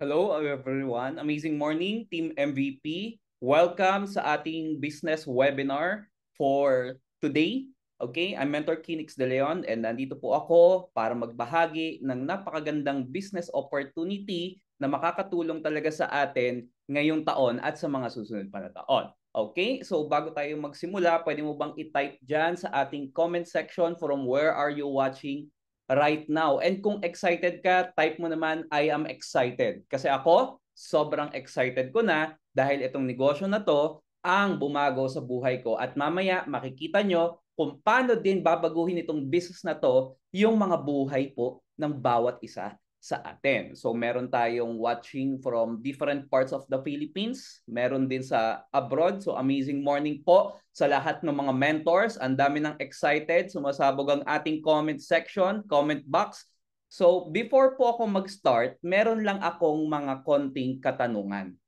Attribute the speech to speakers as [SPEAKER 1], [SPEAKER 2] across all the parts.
[SPEAKER 1] Hello everyone. Amazing morning, Team MVP. Welcome sa ating business webinar for today. Okay, I'm Mentor Kinix De Leon and nandito po ako para magbahagi ng napakagandang business opportunity na makakatulong talaga sa atin ngayong taon at sa mga susunod pa na taon. Okay, so bago tayo magsimula, pwede mo bang i-type dyan sa ating comment section from where are you watching right now. And kung excited ka, type mo naman, I am excited. Kasi ako, sobrang excited ko na dahil itong negosyo na to ang bumago sa buhay ko. At mamaya makikita nyo kung paano din babaguhin itong business na to yung mga buhay po ng bawat isa sa atin. So meron tayong watching from different parts of the Philippines, meron din sa abroad. So amazing morning po sa lahat ng mga mentors. Ang dami ng excited, sumasabog ang ating comment section, comment box. So before po ako mag-start, meron lang akong mga konting katanungan.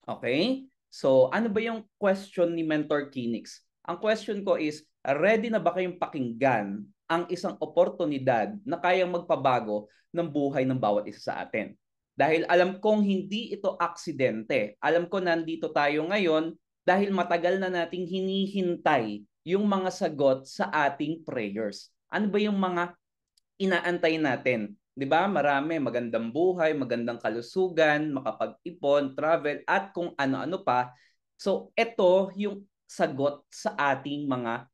[SPEAKER 1] Okay? So ano ba yung question ni Mentor Kinix? Ang question ko is, ready na ba kayong pakinggan ang isang oportunidad na kayang magpabago ng buhay ng bawat isa sa atin? Dahil alam kong hindi ito aksidente. Alam ko nandito tayo ngayon dahil matagal na nating hinihintay yung mga sagot sa ating prayers. Ano ba yung mga inaantay natin? 'Di ba? Marami, magandang buhay, magandang kalusugan, makapag-ipon, travel at kung ano-ano pa. So, ito yung sagot sa ating mga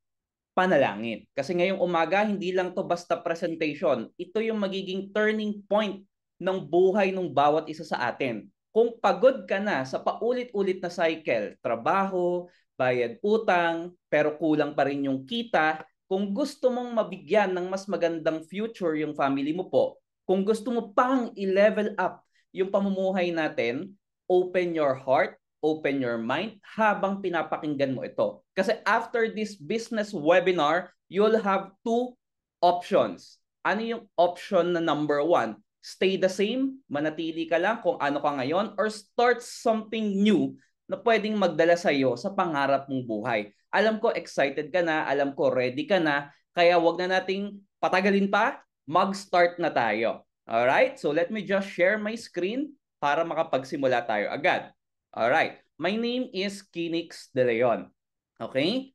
[SPEAKER 1] panalangin. Kasi ngayong umaga, hindi lang to basta presentation. Ito yung magiging turning point ng buhay ng bawat isa sa atin. Kung pagod ka na sa paulit-ulit na cycle, trabaho, bayad utang, pero kulang pa rin yung kita, kung gusto mong mabigyan ng mas magandang future yung family mo po, kung gusto mo pang i-level up yung pamumuhay natin, open your heart, open your mind habang pinapakinggan mo ito. Kasi after this business webinar, you'll have two options. Ano yung option na number one? Stay the same, manatili ka lang kung ano ka ngayon, or start something new na pwedeng magdala sa iyo sa pangarap mong buhay. Alam ko excited ka na, alam ko ready ka na, kaya wag na nating patagalin pa, mag-start na tayo. Alright? So let me just share my screen para makapagsimula tayo agad. Alright. My name is Kinix De Leon. Okay?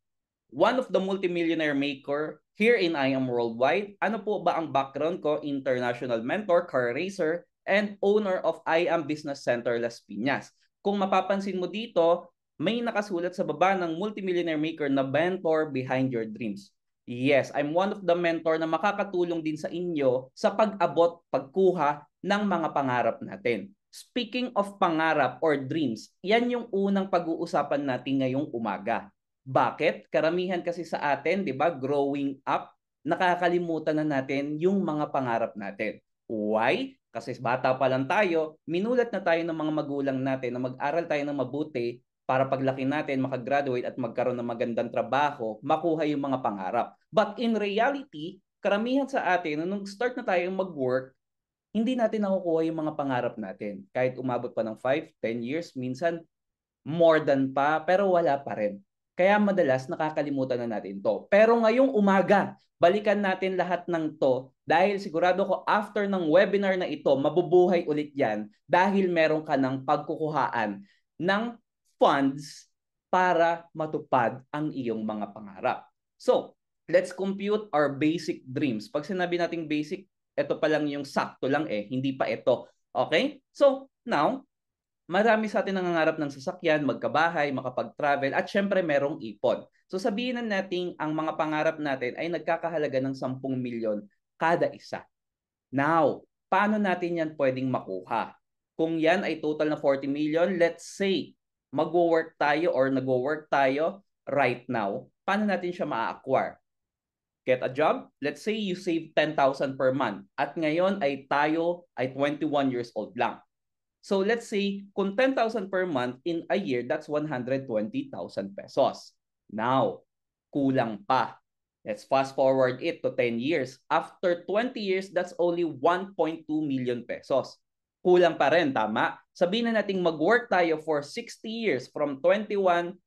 [SPEAKER 1] One of the multimillionaire maker here in I Am Worldwide. Ano po ba ang background ko? International mentor, car racer, and owner of I Am Business Center Las Piñas. Kung mapapansin mo dito, may nakasulat sa baba ng multimillionaire maker na mentor behind your dreams. Yes, I'm one of the mentor na makakatulong din sa inyo sa pag-abot, pagkuha ng mga pangarap natin. Speaking of pangarap or dreams, yan yung unang pag-uusapan natin ngayong umaga. Bakit? Karamihan kasi sa atin, 'di ba, growing up, nakakalimutan na natin yung mga pangarap natin. Why? Kasi bata pa lang tayo, minulat na tayo ng mga magulang natin na mag-aral tayo ng mabuti para paglaki natin, makagraduate at magkaroon ng magandang trabaho, makuha yung mga pangarap. But in reality, karamihan sa atin, nung start na tayong mag-work, hindi natin nakukuha yung mga pangarap natin. Kahit umabot pa ng 5, 10 years, minsan more than pa, pero wala pa rin. Kaya madalas nakakalimutan na natin to. Pero ngayong umaga, balikan natin lahat ng to dahil sigurado ko after ng webinar na ito, mabubuhay ulit yan dahil meron ka ng pagkukuhaan ng funds para matupad ang iyong mga pangarap. So, let's compute our basic dreams. Pag sinabi nating basic, ito pa lang yung sakto lang hindi pa ito. Okay? So, now, marami sa atin nangangarap ng sasakyan, magkabahay, makapag-travel, at syempre merong ipon. So sabihin na natin ang mga pangarap natin ay nagkakahalaga ng 10 milyon kada isa. Now, paano natin yan pwedeng makuha? Kung yan ay total na 40 million, let's say, mag-work tayo or nag-work tayo right now, paano natin siya ma-acquire? Get a job? Let's say you save 10,000 per month at ngayon ay tayo ay 21 years old lang. So let's say, kung 10,000 per month in a year, that's 120,000 pesos. Now, kulang pa. Let's fast forward it to 10 years. After 20 years, that's only 1.2 million pesos. Kulang pa rin, tama? Sabihin na natin mag-work tayo for 60 years from 21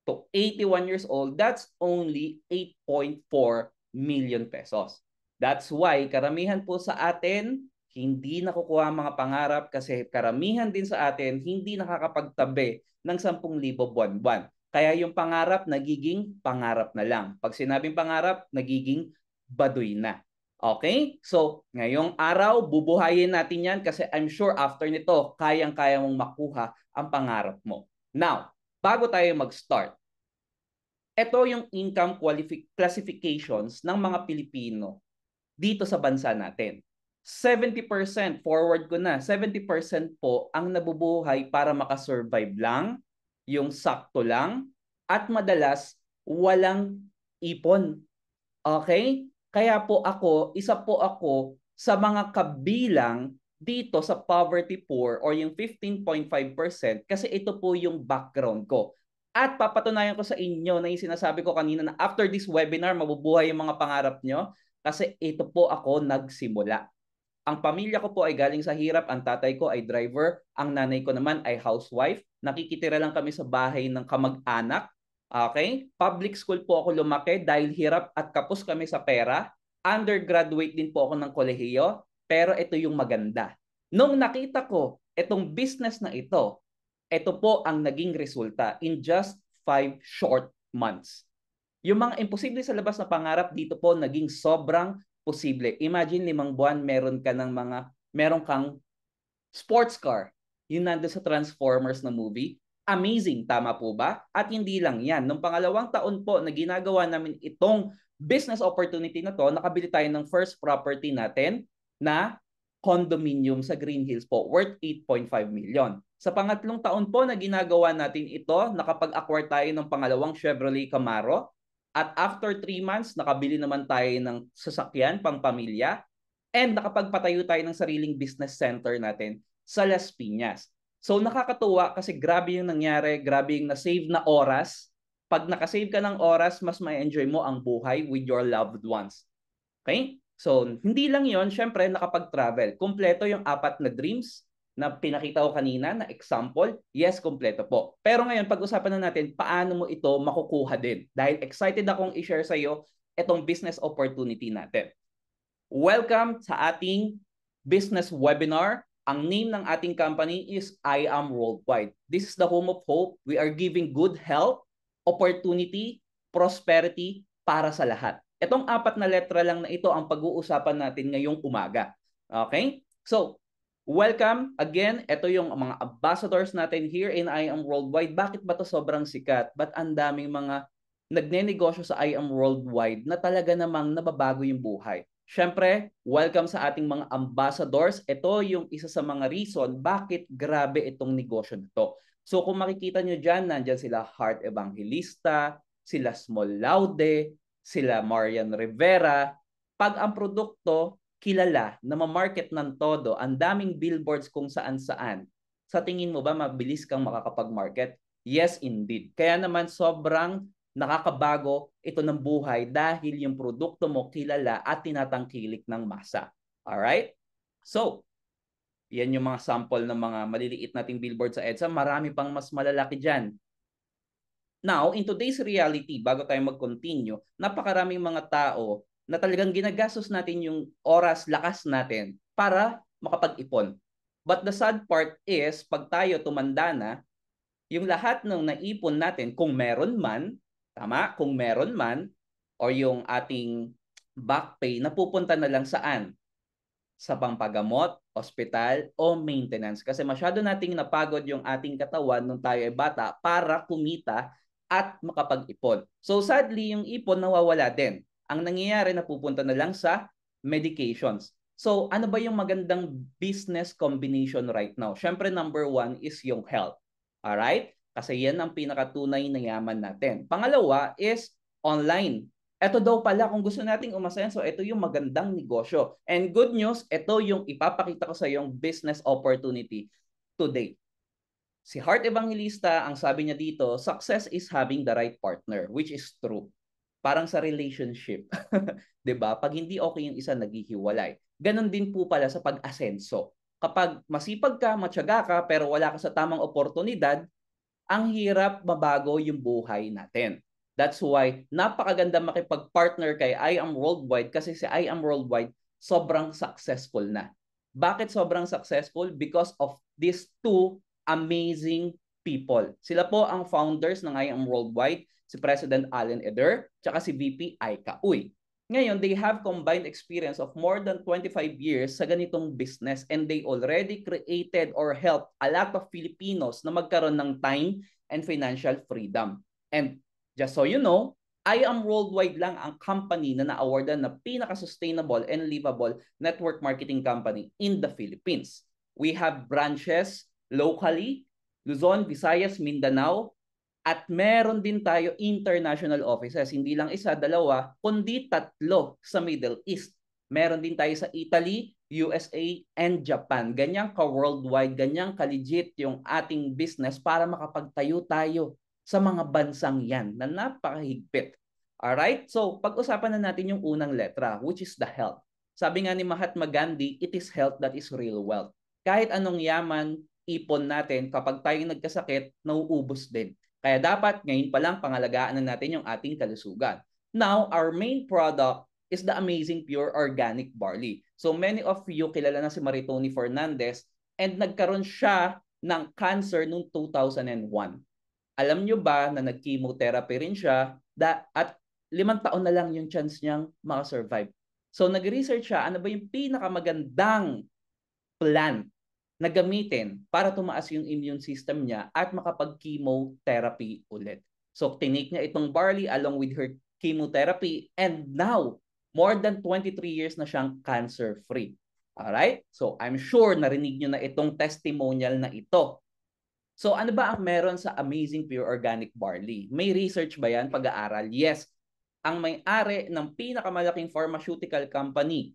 [SPEAKER 1] to 81 years old, that's only 8.4 million pesos. That's why karamihan po sa atin hindi nakukuha ang mga pangarap kasi karamihan din sa atin hindi nakakapagtabi ng 10,000 buwan-buwan. Kaya yung pangarap nagiging pangarap na lang. Pag sinabing pangarap, nagiging baduy na. Okay? So, ngayong araw, bubuhayin natin yan kasi I'm sure after nito, kayang-kaya mong makuha ang pangarap mo. Now, bago tayo mag-start, ito yung income classifications ng mga Pilipino dito sa bansa natin. 70% forward ko na, 70% po ang nabubuhay para makasurvive lang, yung sakto lang, at madalas walang ipon. Okay? Kaya po ako, isa po ako sa mga kabilang dito sa poverty poor or yung 15.5% kasi ito po yung background ko. At papatunayan ko sa inyo na yung sinasabi ko kanina na after this webinar, mabubuhay yung mga pangarap nyo kasi ito po ako nagsimula. Ang pamilya ko po ay galing sa hirap, ang tatay ko ay driver, ang nanay ko naman ay housewife. Nakikitira lang kami sa bahay ng kamag-anak. Okay? Public school po ako lumaki dahil hirap at kapos kami sa pera. Undergraduate din po ako ng kolehiyo, pero ito yung maganda. Nung nakita ko itong business na ito po ang naging resulta in just 5 short months. Yung mga imposible sa labas na pangarap dito po naging sobrang posible. Imagine 5 buwan meron kang sports car. Yung nando sa Transformers na movie. Amazing, tama po ba? At hindi lang yan. Nung pangalawang taon po na ginagawa namin itong business opportunity na to, nakabili tayo ng first property natin na condominium sa Green Hills po worth 8.5 million. Sa pangatlong taon po na ginagawa natin ito, nakapag-acquire tayo ng pangalawang Chevrolet Camaro. At after 3 months, nakabili naman tayo ng sasakyan pang pamilya and nakapagpatayo tayo ng sariling business center natin sa Las Piñas. So nakakatuwa kasi grabe yung nangyari, grabe yung na-save na oras. Pag nakasave ka ng oras, mas ma-enjoy mo ang buhay with your loved ones. Okay? So hindi lang yon, syempre nakapag-travel. Kumpleto yung 4 na dreams na pinakita ko kanina na example, yes, kumpleto po. Pero ngayon, pag-usapan na natin paano mo ito makukuha din. Dahil excited akong i-share sa iyo itong business opportunity natin. Welcome sa ating business webinar. Ang name ng ating company is I Am Worldwide. This is the home of hope. We are giving good health, opportunity, prosperity para sa lahat. Itong 4 na letra lang na ito ang pag-uusapan natin ngayong umaga. Okay? So, welcome again. Ito yung mga ambassadors natin here in I Am Worldwide. Bakit ba to sobrang sikat? Ba't ang daming mga nagnenegosyo sa I Am Worldwide na talaga namang nababago yung buhay? Siyempre, welcome sa ating mga ambassadors. Ito yung isa sa mga reason bakit grabe itong negosyo nito. So kung makikita nyo dyan, nandyan sila Heart Evangelista, sila Small Laude, sila Marian Rivera. Pag ang produkto kilala na ma-market ng todo, ang daming billboards kung saan-saan, sa tingin mo ba mabilis kang makakapag-market? Yes, indeed. Kaya naman sobrang nakakabago ito ng buhay dahil yung produkto mo kilala at tinatangkilik ng masa. Alright? So, yan yung mga sample ng mga maliliit nating billboard sa EDSA. Marami pang mas malalaki dyan. Now, in today's reality, bago tayo mag-continue, napakaraming mga tao na talagang ginagastos natin yung oras, lakas natin para makapag-ipon. But the sad part is, pag tayo tumanda na, yung lahat ng naipon natin, kung meron man, tama, kung meron man, or yung ating back pay, napupunta na lang saan? Sa pampagamot, ospital, o maintenance. Kasi masyado nating napagod yung ating katawan nung tayo ay bata para kumita at makapag-ipon. So sadly, yung ipon nawawala din. Ang nangyayari, napupunta na lang sa medications. So ano ba yung magandang business combination right now? Siyempre, number 1 is yung health. Alright? Kasi yan ang pinakatunay na yaman natin. Pangalawa is online. Ito daw pala kung gusto nating umasenso, ito yung magandang negosyo. And good news, ito yung ipapakita ko sa yung business opportunity today. Si Heart Evangelista, ang sabi niya dito, success is having the right partner, which is true. Parang sa relationship. 'Di ba? Pag hindi okay yung isa, naghihiwalay. Ganon din po pala sa pag-asenso. Kapag masipag ka, matyaga ka, pero wala ka sa tamang oportunidad, ang hirap mabago yung buhay natin. That's why napakaganda makipag-partner kay I Am Worldwide kasi si I Am Worldwide sobrang successful na. Bakit sobrang successful? Because of these two amazing people. Sila po ang founders ng I Am Worldwide, si President Allen Eder, tsaka si VP Aika Uy. Ngayon, they have combined experience of more than 25 years sa ganitong business and they already created or helped a lot of Filipinos na magkaroon ng time and financial freedom. And just so you know, I Am Worldwide lang ang company na na-awardan na pinaka-sustainable and livable network marketing company in the Philippines. We have branches locally, Luzon, Visayas, Mindanao, at meron din tayo international offices. Hindi lang isa, dalawa, kundi tatlo sa Middle East. Meron din tayo sa Italy, USA, and Japan. Ganyang ka-worldwide, ganyang ka-legit yung ating business para makapagtayo tayo sa mga bansang yan na napakahigpit. Alright? So, pag-usapan na natin yung unang letra, which is the health. Sabi nga ni Mahatma Gandhi, it is health that is real wealth. Kahit anong yaman, ipon natin, kapag tayo nagkasakit, nauubos din. Kaya dapat ngayon pa lang pangalagaan na natin yung ating kalusugan. Now, our main product is the amazing pure organic barley. So many of you kilala na si Maritoni Fernandez and nagkaroon siya ng cancer noong 2001. Alam nyo ba na nag-chemotherapy rin siya at 5 taon na lang yung chance niyang makasurvive. So nag-research siya, ano ba yung pinakamagandang plant na gamitin para tumaas yung immune system niya at makapag-chemotherapy ulit. So, tinake niya itong barley along with her chemotherapy and now, more than 23 years na siyang cancer-free. Alright? So, I'm sure narinig niyo na itong testimonial na ito. So, ano ba ang meron sa Amazing Pure Organic Barley? May research ba yan? Pag-aaral? Yes. Ang may-ari ng pinakamalaking pharmaceutical company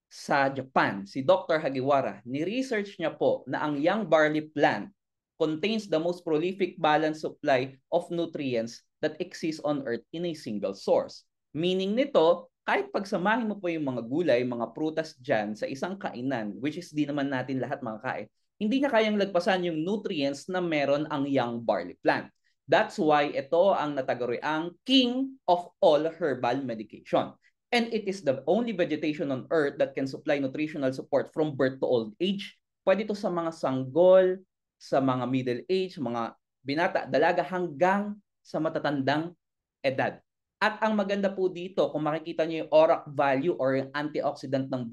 [SPEAKER 1] sa Japan, si Dr. Hagiwara, ni-research niya po na ang young barley plant contains the most prolific balanced supply of nutrients that exist on Earth in a single source. Meaning nito, kahit pagsamahin mo po yung mga gulay, mga prutas dyan sa isang kainan, which is di naman natin lahat makakain, hindi niya kayang lagpasan yung nutrients na meron ang young barley plant. That's why ito ang nataguriang king of all herbal medication. And it is the only vegetation on Earth that can supply nutritional support from birth to old age. Pwede ito sa mga sanggol, sa mga middle age, mga binata, dalaga hanggang sa matatandang edad. At ang maganda po dito, kung makikita niyo yung ORAC value or yung antioxidant ng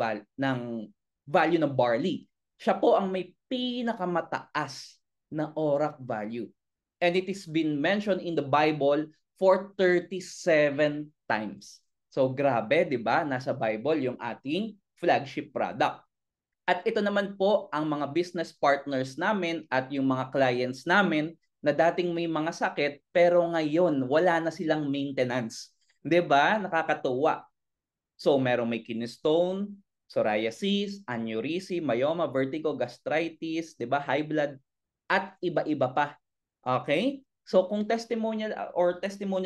[SPEAKER 1] value ng barley, siya po ang may pinakamataas na ORAC value. And it is been mentioned in the Bible for 37 times. So grabe, 'di ba? Nasa Bible yung ating flagship product. At ito naman po ang mga business partners namin at yung mga clients namin na dating may mga sakit pero ngayon wala na silang maintenance. 'Di ba? Nakakatuwa. So merong may kidney stone, psoriasis, aneurysm, myoma, vertigo, gastritis, 'di ba? High blood at iba-iba pa. Okay? So kung testimonial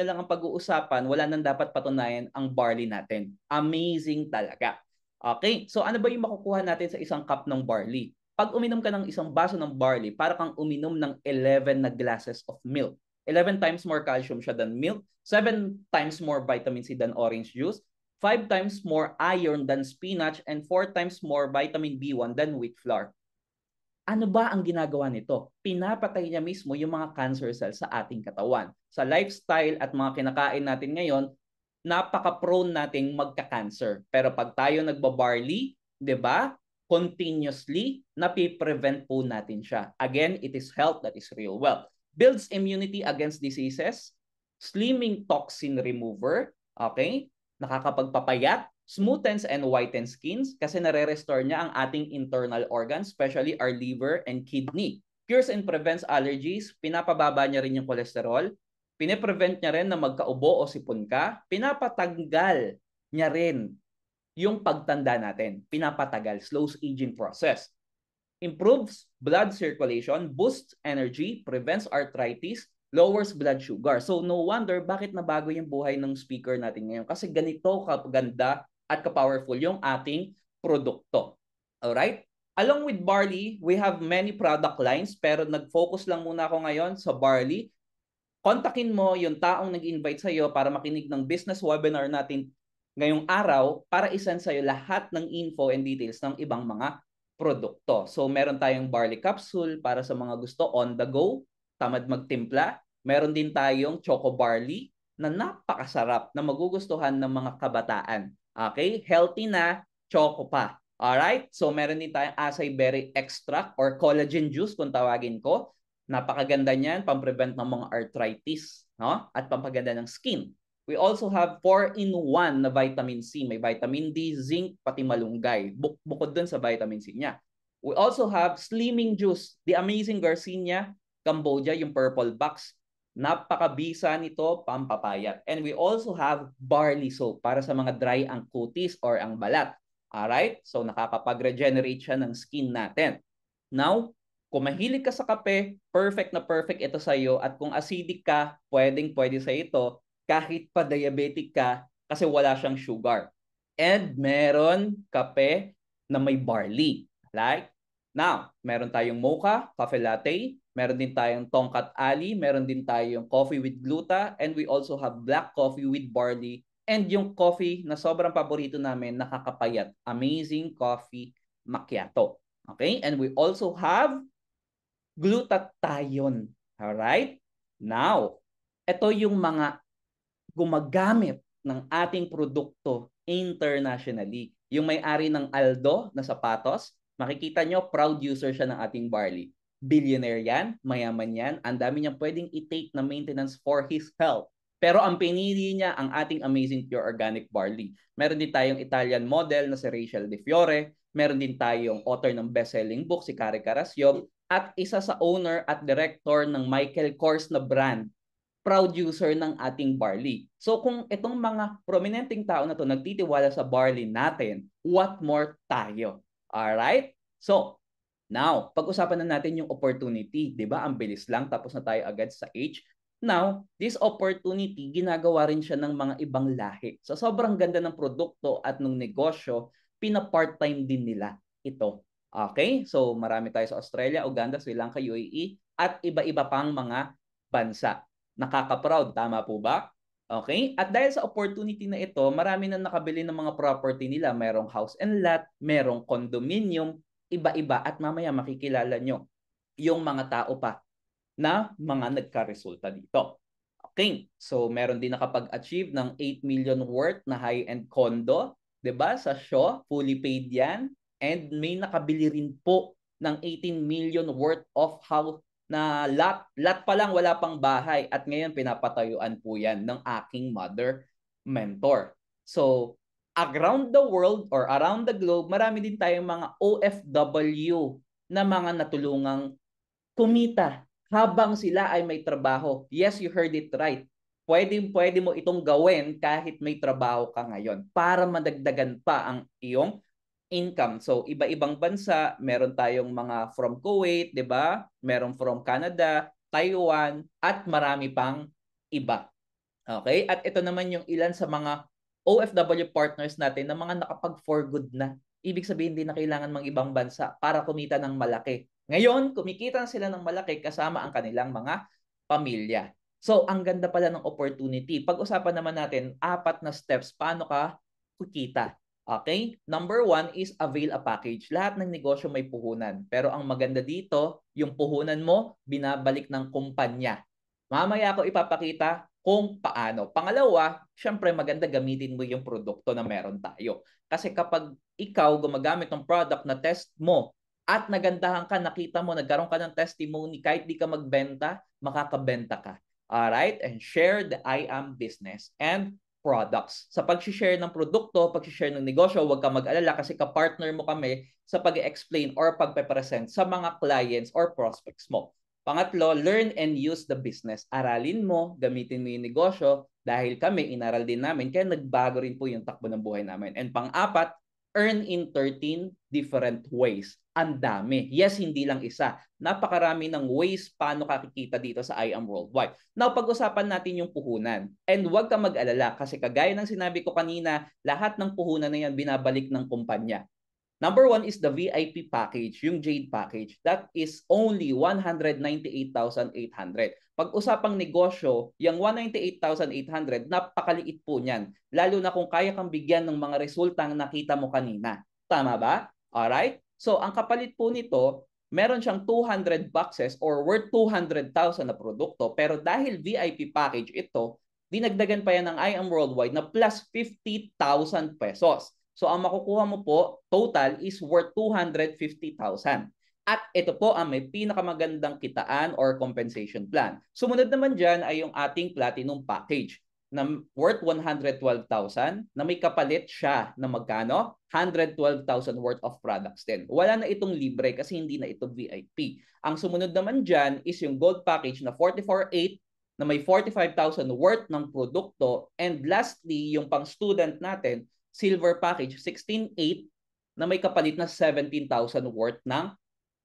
[SPEAKER 1] lang ang pag-uusapan, wala nang dapat patunayan ang barley natin. Amazing talaga. Okay? So ano ba yung makukuha natin sa isang cup ng barley? Pag uminom ka ng isang baso ng barley, para kang uminom ng 11 na glasses of milk. 11 times more calcium siya than milk, 7 times more vitamin C than orange juice, 5 times more iron than spinach, and 4 times more vitamin B1 than wheat flour. Ano ba ang ginagawa nito? Pinapatay niya mismo yung mga cancer cells sa ating katawan. Sa lifestyle at mga kinakain natin ngayon, napaka-prone nating magka-cancer. Pero pag tayo nagba-barley, 'di ba? Continuously, napiprevent po natin siya. Again, it is health that is real wealth. Builds immunity against diseases, slimming toxin remover, okay? Nakakapagpapayat, smoothens and whitens skins kasi nare-restore niya ang ating internal organs, especially our liver and kidney. Cures and prevents allergies, pinapababa niya rin yung cholesterol, pine-prevent niya rin na magkaubo o sipon ka, pinapatanggal niya rin yung pagtanda natin, pinapatagal, slows aging process. Improves blood circulation, boosts energy, prevents arthritis, lowers blood sugar. So no wonder bakit nabago yung buhay ng speaker natin ngayon kasi ganito kapaganda at ka-powerful yung ating produkto. Alright? Along with barley, we have many product lines pero nag-focus lang muna ako ngayon sa barley. Kontakin mo yung taong nag-invite sa'yo para makinig ng business webinar natin ngayong araw para isend sa'yo lahat ng info and details ng ibang mga produkto. So meron tayong barley capsule para sa mga gusto on the go, tamad magtimpla. Meron din tayong choco barley na napakasarap na magugustuhan ng mga kabataan. Okay? Healthy na, choco pa. Alright? So meron din tayong acai berry extract or collagen juice kung tawagin ko. Napakaganda niyan, pang-prevent ng mga arthritis, no? At pampaganda ng skin. We also have 4-in-1 na vitamin C. May vitamin D, zinc, pati malunggay. Bukod dun sa vitamin C niya. We also have slimming juice. The Amazing Garcinia Cambodia, yung purple box. Napakabisa nito, pampapayat. And we also have barley soap para sa mga dry ang kutis or ang balat. Alright? So nakakapag-regenerate siya ng skin natin. Now, kung mahilig ka sa kape, perfect na perfect ito sa iyo. At kung acidic ka, pwede sa ito kahit pa diabetic ka kasi wala siyang sugar. And meron kape na may barley. Like, now, meron tayong mocha, cafe latte, meron din tayong tongkat ali, meron din tayong coffee with gluta, and we also have black coffee with barley, and yung coffee na sobrang paborito namin, nakakapayat, amazing coffee macchiato. Okay? And we also have glutathione. Alright? Now, ito yung mga gumagamit ng ating produkto internationally. Yung may-ari ng Aldo na sapatos, makikita nyo, proud user siya ng ating barley. Billionaire yan, mayaman yan, ang dami niyang pwedeng i-take na maintenance for his health. Pero ang pinili niya ang ating amazing pure organic barley. Meron din tayong Italian model na si Rachel De Fiore, meron din tayong author ng best-selling book si Kare Carasio, at isa sa owner at director ng Michael Kors na brand, proud user ng ating barley. So kung itong mga prominenteng tao na to nagtitiwala sa barley natin, what more tayo? Alright? So, now, pag-usapan na natin yung opportunity. Diba? Ang bilis lang, tapos na tayo agad sa age. Now, this opportunity, ginagawa rin siya ng mga ibang lahi. So, sobrang ganda ng produkto at ng negosyo, pina-part-time din nila ito. Okay? So, marami tayo sa Australia, Uganda, Sri Lanka, UAE, at iba-iba pang mga bansa. Nakaka-proud, tama po ba? Okay? At dahil sa opportunity na ito, marami na nakabili ng mga property nila. Merong house and lot, merong condominium, iba-iba. At mamaya makikilala nyo yung mga tao pa na mga nagka-resulta dito. Okay, so meron din nakapag-achieve ng 8 million worth na high-end condo, 'di ba? Sa Shaw, fully paid 'yan. And may nakabili rin po ng 18 million worth of house na lot pa lang, wala pang bahay, at ngayon pinapatayuan po 'yan ng aking mother mentor. So, around the world or around the globe, marami din tayong mga OFW na mga natulungang kumita habang sila ay may trabaho. Yes, you heard it right. Pwede mo itong gawin kahit may trabaho ka ngayon para madagdagan pa ang iyong income. So, iba-ibang bansa, meron tayong mga from Kuwait, 'di ba? Meron from Canada, Taiwan, at marami pang iba. Okay? At ito naman yung ilan sa mga OFW partners natin na mga nakapag-for good na. Ibig sabihin, hindi na kailangan mang ibang bansa para kumita ng malaki. Ngayon, kumikita sila ng malaki kasama ang kanilang mga pamilya. So, ang ganda pala ng opportunity. Pag-usapan naman natin, 4 na steps paano ka kikita. Okay? Number 1 is avail a package. Lahat ng negosyo may puhunan. Pero ang maganda dito, yung puhunan mo, binabalik ng kumpanya. Mamaya ko ipapakita kung paano. Pangalawa, syempre maganda gamitin mo yung produkto na meron tayo. Kasi kapag ikaw gumagamit ng product na test mo at nagandahan ka, nakita mo, nagkaroon ka ng testimony, kahit di ka magbenta, makakabenta ka. Alright? And share the I am business and products. Sa pag-share ng produkto, pag-share ng negosyo, huwag ka mag-alala kasi ka-partner mo kami sa pag-explain or pagpe-present sa mga clients or prospects mo. Pangatlo, learn and use the business. Aralin mo, gamitin mo yung negosyo dahil kami, inaral din namin, kaya nagbago rin po yung takbo ng buhay namin. And pang-apat, earn in 13 different ways. Ang dami. Yes, hindi lang isa. Napakarami ng ways paano kakikita dito sa I Am Worldwide. Now, pag-usapan natin yung puhunan. And huwag ka mag-alala kasi kagaya ng sinabi ko kanina, lahat ng puhunan na yan binabalik ng kumpanya. Number 1 is the VIP package, yung Jade package. That is only 198,800. Pag-usapang negosyo, yung 198,800, napakaliit po niyan. Lalo na kung kaya kang bigyan ng mga resultang nakita mo kanina. Tama ba? Alright? So ang kapalit po nito, meron siyang 200 boxes or worth 200,000 na produkto, pero dahil VIP package ito, dinagdagan pa yan ng I Am Worldwide na plus 50,000 pesos. So ang makukuha mo po total is worth 250,000. At ito po ang may pinakamagandang kitaan or compensation plan. Sumunod naman dyan ay yung ating platinum package na worth 112,000 na may kapalit siya na magkano? 112,000 worth of products din. Wala na itong libre kasi hindi na ito VIP. Ang sumunod naman dyan is yung gold package na 44,800 na may 45,000 worth ng produkto. And lastly, yung pang student natin, silver package 16,800 na may kapalit na 17,000 worth ng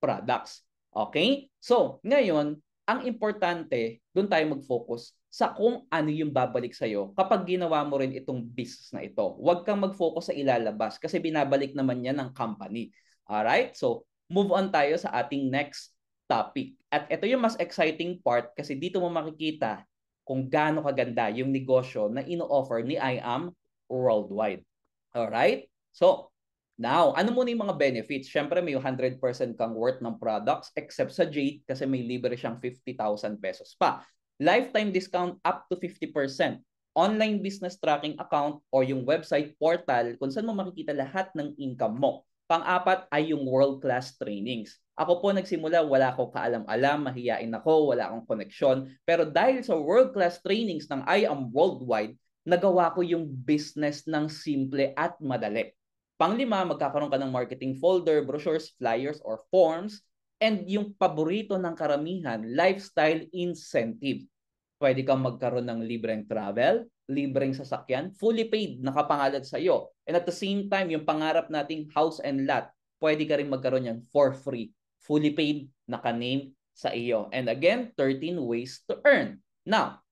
[SPEAKER 1] products. Okay? So, ngayon, ang importante, doon tayo mag-focus sa kung ano yung babalik sa'yo kapag ginawa mo rin itong business na ito. Huwag kang mag-focus sa ilalabas kasi binabalik naman yan ng company. Alright? So, move on tayo sa ating next topic. At ito yung mas exciting part kasi dito mo makikita kung gaano kaganda yung negosyo na ino-offer ni I Am Worldwide. Alright? So, now, ano muna yung mga benefits? Siyempre, may 100% kang worth ng products except sa Jade kasi may libre siyang 50,000 pesos pa. Lifetime discount up to 50%. Online business tracking account o yung website portal kung saan mo makikita lahat ng income mo. Pang-apat ay yung world-class trainings. Ako po nagsimula, wala akong kaalam-alam, mahiyain ako, wala akong connection. Pero dahil sa world-class trainings ng I Am Worldwide, nagawa ko yung business ng simple at madali. Panglima, magkakaroon ka ng marketing folder, brochures, flyers, or forms. And yung paborito ng karamihan, lifestyle incentive. Pwede kang magkaroon ng libreng travel, libreng sasakyan, fully paid, nakapangalan sa iyo. And at the same time, yung pangarap nating house and lot, pwede ka rin magkaroon yan for free. Fully paid, naka-name sa iyo. And again, 13 ways to earn. Now,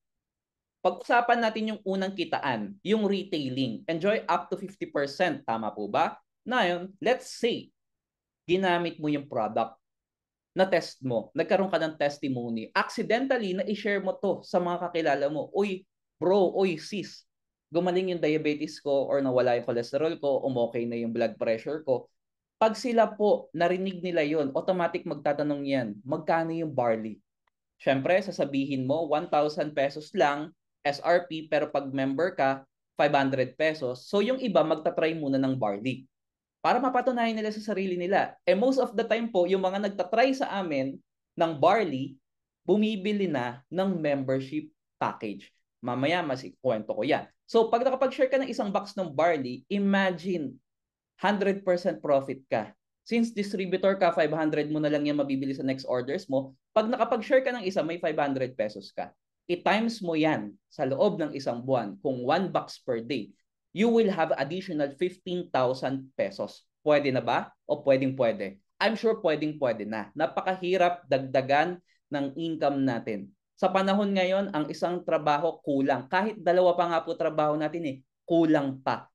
[SPEAKER 1] pag-usapan natin yung unang kitaan, yung retailing. Enjoy up to 50%. Tama po ba? Ngayon, let's say, ginamit mo yung product na test mo. Nagkaroon ka ng testimony. Accidentally, na-share mo to sa mga kakilala mo. Uy, bro, uy, sis, gumaling yung diabetes ko or nawala yung cholesterol ko, umokay na yung blood pressure ko. Pag sila po, narinig nila yon, automatic magtatanong yan, magkano yung barley? Siyempre, sasabihin mo, 1,000 pesos lang, SRP, pero pag member ka, 500 pesos. So yung iba, magta-try muna ng barley para mapatunayan nila sa sarili nila. Most of the time po, yung mga nagta-try sa amin ng barley, bumibili na ng membership package. Mamaya, mas ikwento ko yan. So pag nakapag-share ka ng isang box ng barley, imagine, 100% profit ka. Since distributor ka, 500 mo na lang yan mabibili sa next orders mo. Pag nakapag-share ka ng isa, may 500 pesos ka. I-times mo yan sa loob ng isang buwan. Kung 1 box per day, you will have additional 15,000 pesos. Pwede na ba? O pwedeng-pwede? I'm sure pwedeng-pwede na. Napakahirap dagdagan ng income natin. Sa panahon ngayon, ang isang trabaho kulang. Kahit dalawa pa nga po trabaho natin kulang pa.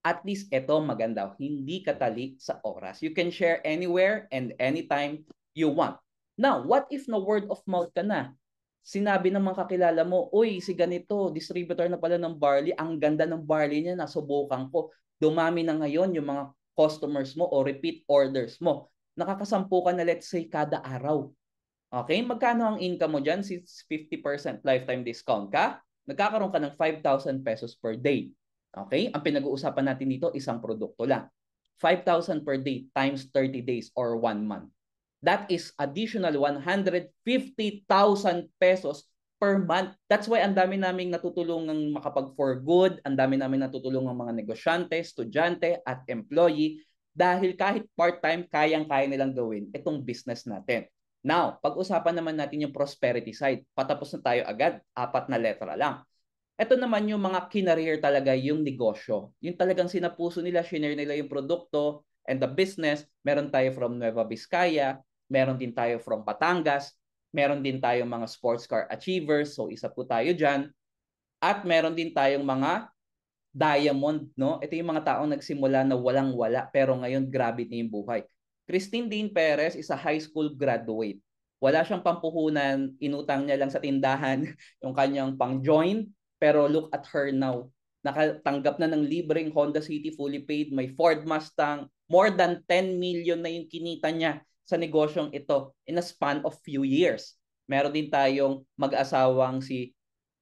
[SPEAKER 1] At least ito maganda. Hindi katali sa oras. You can share anywhere and anytime you want. Now, what if no word of mouth ka na? Sinabi ng mga kakilala mo, uy, si ganito, distributor na pala ng barley, ang ganda ng barley niya, nasubukan ko. Dumami na ngayon yung mga customers mo o repeat orders mo. Nakakasampu ka na, let's say, kada araw. Okay? Magkano ang income mo dyan? Since 50% lifetime discount ka, nagkakaroon ka ng 5,000 pesos per day. Okay? Ang pinag-uusapan natin dito, isang produkto lang. 5,000 per day times 30 days or 1 month. That is additional 150,000 pesos per month. That's why ang dami naming natutulungang makapag-for good, ang dami namin natutulungang mga negosyante, estudyante, at employee dahil kahit part-time, kayang-kaya nilang gawin itong business natin. Now, pag-usapan naman natin yung prosperity side. Patapos na tayo agad, 4 na letra lang. Ito naman yung mga kinareer talaga yung negosyo. Yung talagang sinapuso nila, shinare nila yung produkto and the business. Meron tayo from Nueva Vizcaya, meron din tayo from Batangas, meron din tayong mga sports car achievers, so isa po tayo dyan. At meron din tayong mga diamond, no? Ito yung mga taong nagsimula na walang-wala, pero ngayon grabe na yung buhay. Christine Dean Perez is a high school graduate. Wala siyang pampuhunan, inutang niya lang sa tindahan yung kanyang pang-join, pero look at her now. nakatanggap na ng libreng Honda City fully paid, may Ford Mustang, more than 10 million na yung kinita niya sa negosyong ito in a span of few years. Meron din tayong mag-asawang si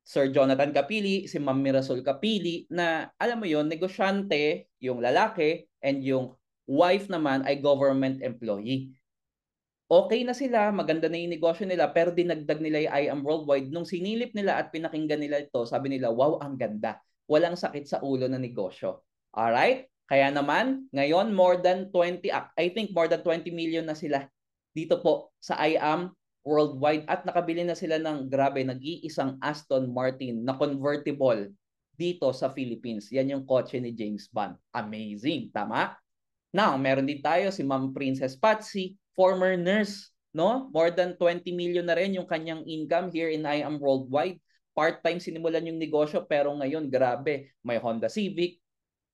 [SPEAKER 1] Sir Jonathan Capili, si Ma'am Mirasol Capili, na alam mo yon, negosyante yung lalaki and yung wife naman ay government employee. Okay na sila, maganda na yung negosyo nila, pero dinagdag nila yung I Am Worldwide. Nung sinilip nila at pinakinggan nila ito, sabi nila, wow, ang ganda. Walang sakit sa ulo na negosyo. Alright? Kaya naman, ngayon, more than 20, I think more than 20 million na sila dito po sa I Am Worldwide at nakabili na sila ng grabe, nag-iisang Aston Martin na convertible dito sa Philippines. Yan yung kotse ni James Bond. Amazing, tama? Now, meron din tayo si Ma'am Princess Patsy, former nurse, no? More than 20 million na rin yung kanyang income here in I Am Worldwide. Part-time sinimulan yung negosyo pero ngayon, grabe, may Honda Civic,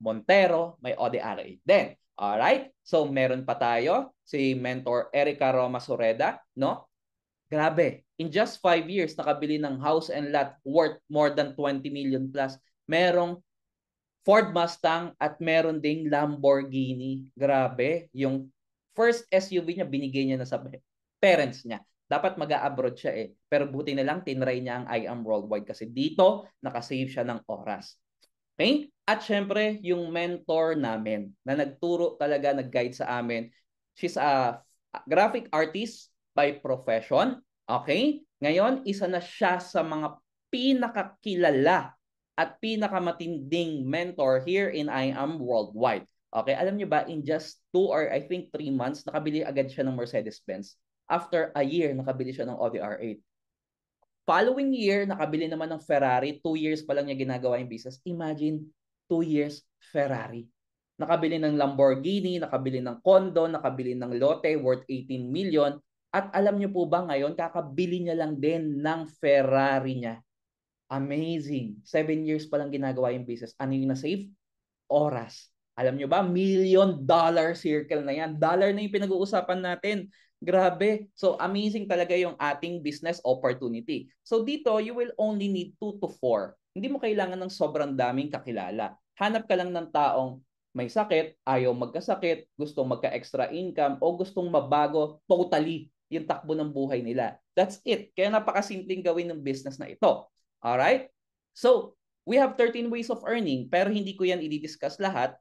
[SPEAKER 1] Montero, may Audi R8 din. Alright? So, meron pa tayo si Mentor Erica Roma Sureda, no? Grabe, in just 5 years, nakabili ng house and lot worth more than 20 million plus. Merong Ford Mustang at meron ding Lamborghini. Grabe, yung first SUV niya binigay niya na sa parents niya. Dapat mag-a-abroad siya eh. Pero buti na lang tinry niya ang I Am Worldwide kasi dito nakasave siya ng oras. Okay? At syempre, yung mentor namin na nagturo talaga, nag-guide sa amin. She's a graphic artist by profession. Okay? Ngayon, isa na siya sa mga pinakakilala at pinakamatinding mentor here in I Am Worldwide. Okay, alam niyo ba, in just 2 or I think 3 months, nakabili agad siya ng Mercedes-Benz. After a year, nakabili siya ng Audi R8. Following year, nakabili naman ng Ferrari. 2 years pa lang niya ginagawa yung business. Imagine, 2 years, Ferrari. Nakabili ng Lamborghini, nakabili ng condo, nakabili ng lote worth 18 million. At alam niyo po ba ngayon, kakabili niya lang din ng Ferrari niya. Amazing. 7 years pa lang ginagawa yung business. Ano yung na-save? Oras. Alam nyo ba, $1 million circle na yan. Dollar na yung pinag-uusapan natin. Grabe. So, amazing talaga yung ating business opportunity. So, dito, you will only need 2 to 4. Hindi mo kailangan ng sobrang daming kakilala. Hanap ka lang ng taong may sakit, ayaw magkasakit, gustong magka-extra income, o gustong mabago totally yung takbo ng buhay nila. That's it. Kaya napakasimpleng gawin ng business na ito. Alright? So, we have 13 ways of earning, pero hindi ko yan i-discuss lahat.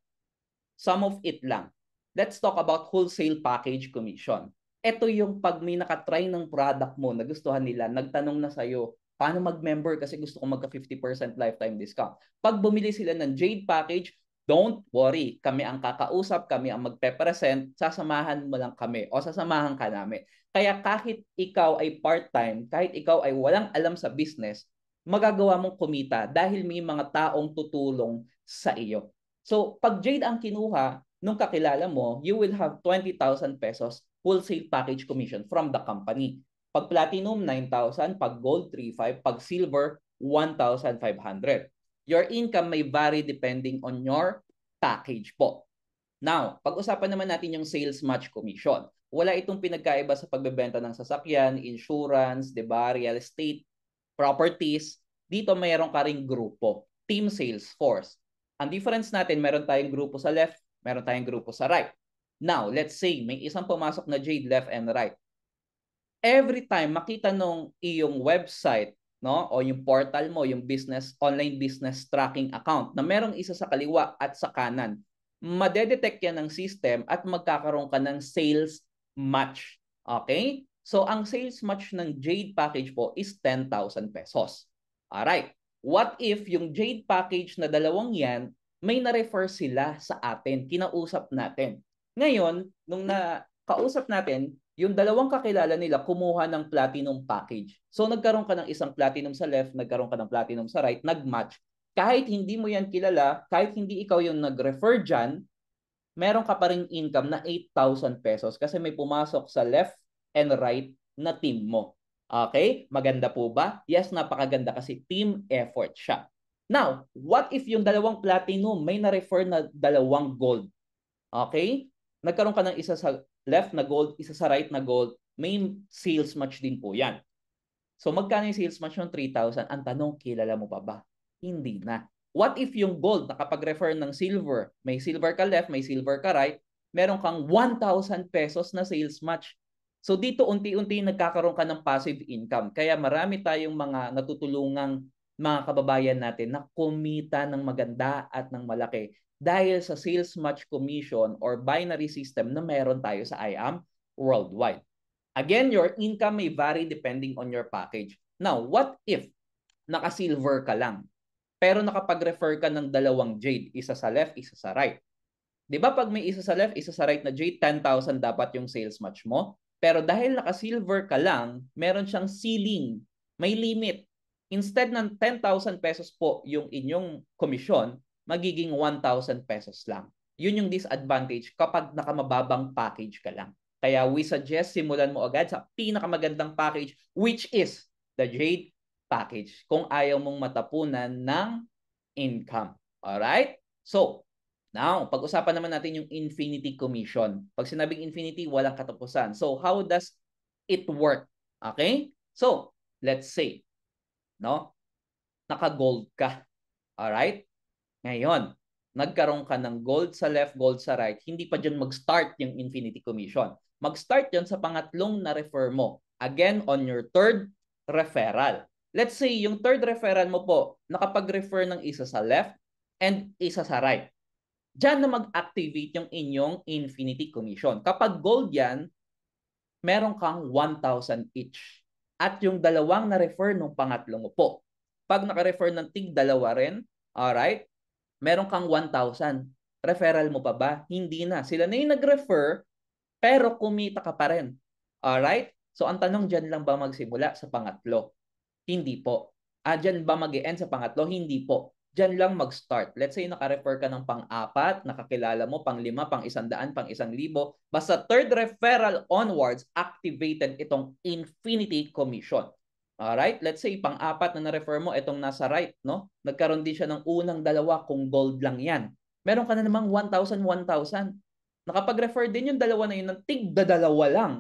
[SPEAKER 1] Some of it lang. Let's talk about wholesale package commission. Ito yung pag may nakatry ng product mo, nagustuhan nila, nagtanong na sa'yo, paano mag-member kasi gusto ko magka 50% lifetime discount. Pag bumili sila ng Jade package, don't worry. Kami ang kakausap, kami ang magpe-present, sasamahan mo lang kami o sasamahan ka namin. Kaya kahit ikaw ay part-time, kahit ikaw ay walang alam sa business, magagawa mong kumita dahil may mga taong tutulong sa iyo. So, pag Jade ang kinuha nung kakilala mo, you will have 20,000 pesos wholesale package commission from the company. Pag platinum, 9,000. Pag gold, 3,500. Pag silver, 1,500. Your income may vary depending on your package po. Now, pag-usapan naman natin yung sales match commission. Wala itong pinagkaiba sa pagbebenta ng sasakyan, insurance, diba, real estate, properties. Dito mayroon ka ring grupo, team sales force. Ang difference natin, meron tayong grupo sa left, meron tayong grupo sa right. Now, let's say may isang pumasok na Jade left and right. Every time makita nung iyong website, no, o yung portal mo, yung business, online business tracking account na merong isa sa kaliwa at sa kanan, madedetect yan ng system at magkakaroon ka ng sales match. Okay? So, ang sales match ng Jade package po is 10,000 pesos. Alright. What if yung Jade package na dalawang yan, may na-refer sila sa atin, kinausap natin. Ngayon, nung nakausap natin, yung dalawang kakilala nila kumuha ng platinum package. So, nagkaroon ka ng isang platinum sa left, nagkaroon ka ng platinum sa right, nag-match. Kahit hindi mo yan kilala, kahit hindi ikaw yung nag-refer dyan, meron ka pa rin income na 8,000 pesos kasi may pumasok sa left and right na team mo. Okay? Maganda po ba? Yes, napakaganda kasi team effort siya. Now, what if yung dalawang platinum may na-refer na dalawang gold? Okay? Nagkaroon ka ng isa sa left na gold, isa sa right na gold, may sales match din po yan. So magkano yung sales match yung 3,000? Ang tanong, kilala mo pa ba? Hindi na. What if yung gold, nakapag-refer ng silver, may silver ka left, may silver ka right, meron kang 1,000 pesos na sales match. So dito unti-unti nagkakaroon ka ng passive income. Kaya marami tayong mga natutulungang mga kababayan natin na kumita ng maganda at ng malaki dahil sa sales match commission or binary system na meron tayo sa IAM worldwide. Again, your income may vary depending on your package. Now, what if naka-silver ka lang, pero nakapag-refer ka ng dalawang jade, isa sa left, isa sa right? Di ba pag may isa sa left, isa sa right na jade, 10,000 dapat yung sales match mo? Pero dahil naka-silver ka lang, meron siyang ceiling, may limit. Instead ng 10,000 pesos po yung inyong komisyon, magiging 1,000 pesos lang. Yun yung disadvantage kapag nakamababang package ka lang. Kaya we suggest simulan mo agad sa pinakamagandang package, which is the Jade package, kung ayaw mong matapunan ng income. Alright? So, now, pag-usapan naman natin yung infinity commission. Pag sinabing infinity, walang katapusan. So, how does it work? Okay? So, let's say, no? Naka-gold ka. Alright? Ngayon, nagkaroon ka ng gold sa left, gold sa right, hindi pa dyan mag-start yung infinity commission. Mag-start yun sa pangatlong na-refer mo. Again, on your third referral. Let's say, yung third referral mo po, nakapag-refer ng isa sa left and isa sa right. Diyan na mag-activate yung inyong infinity commission. Kapag gold yan, meron kang 1,000 each. At yung dalawang na-refer nung pangatlo mo po. Pag naka-refer ng tig-dalawa rin, alright, meron kang 1,000. Referral mo pa ba? Hindi na. Sila na yung nag-refer, pero kumita ka pa rin. Alright? So, ang tanong dyan lang ba magsimula sa pangatlo? Hindi po. Dyan ba mag-e-end sa pangatlo? Hindi po. Dyan lang mag-start. Let's say naka-refer ka ng pang-apat, nakakilala mo, pang-5, pang-100, pang-1,000. Basta third referral onwards, activated itong infinity commission. Alright? Let's say pang-apat na na-refer mo, itong nasa right, no? Nagkaroon din siya ng unang dalawa kung gold lang yan. Meron ka na namang 1,000, 1,000. Nakapag-refer din yung dalawa na yun ng tig-dalawa lang.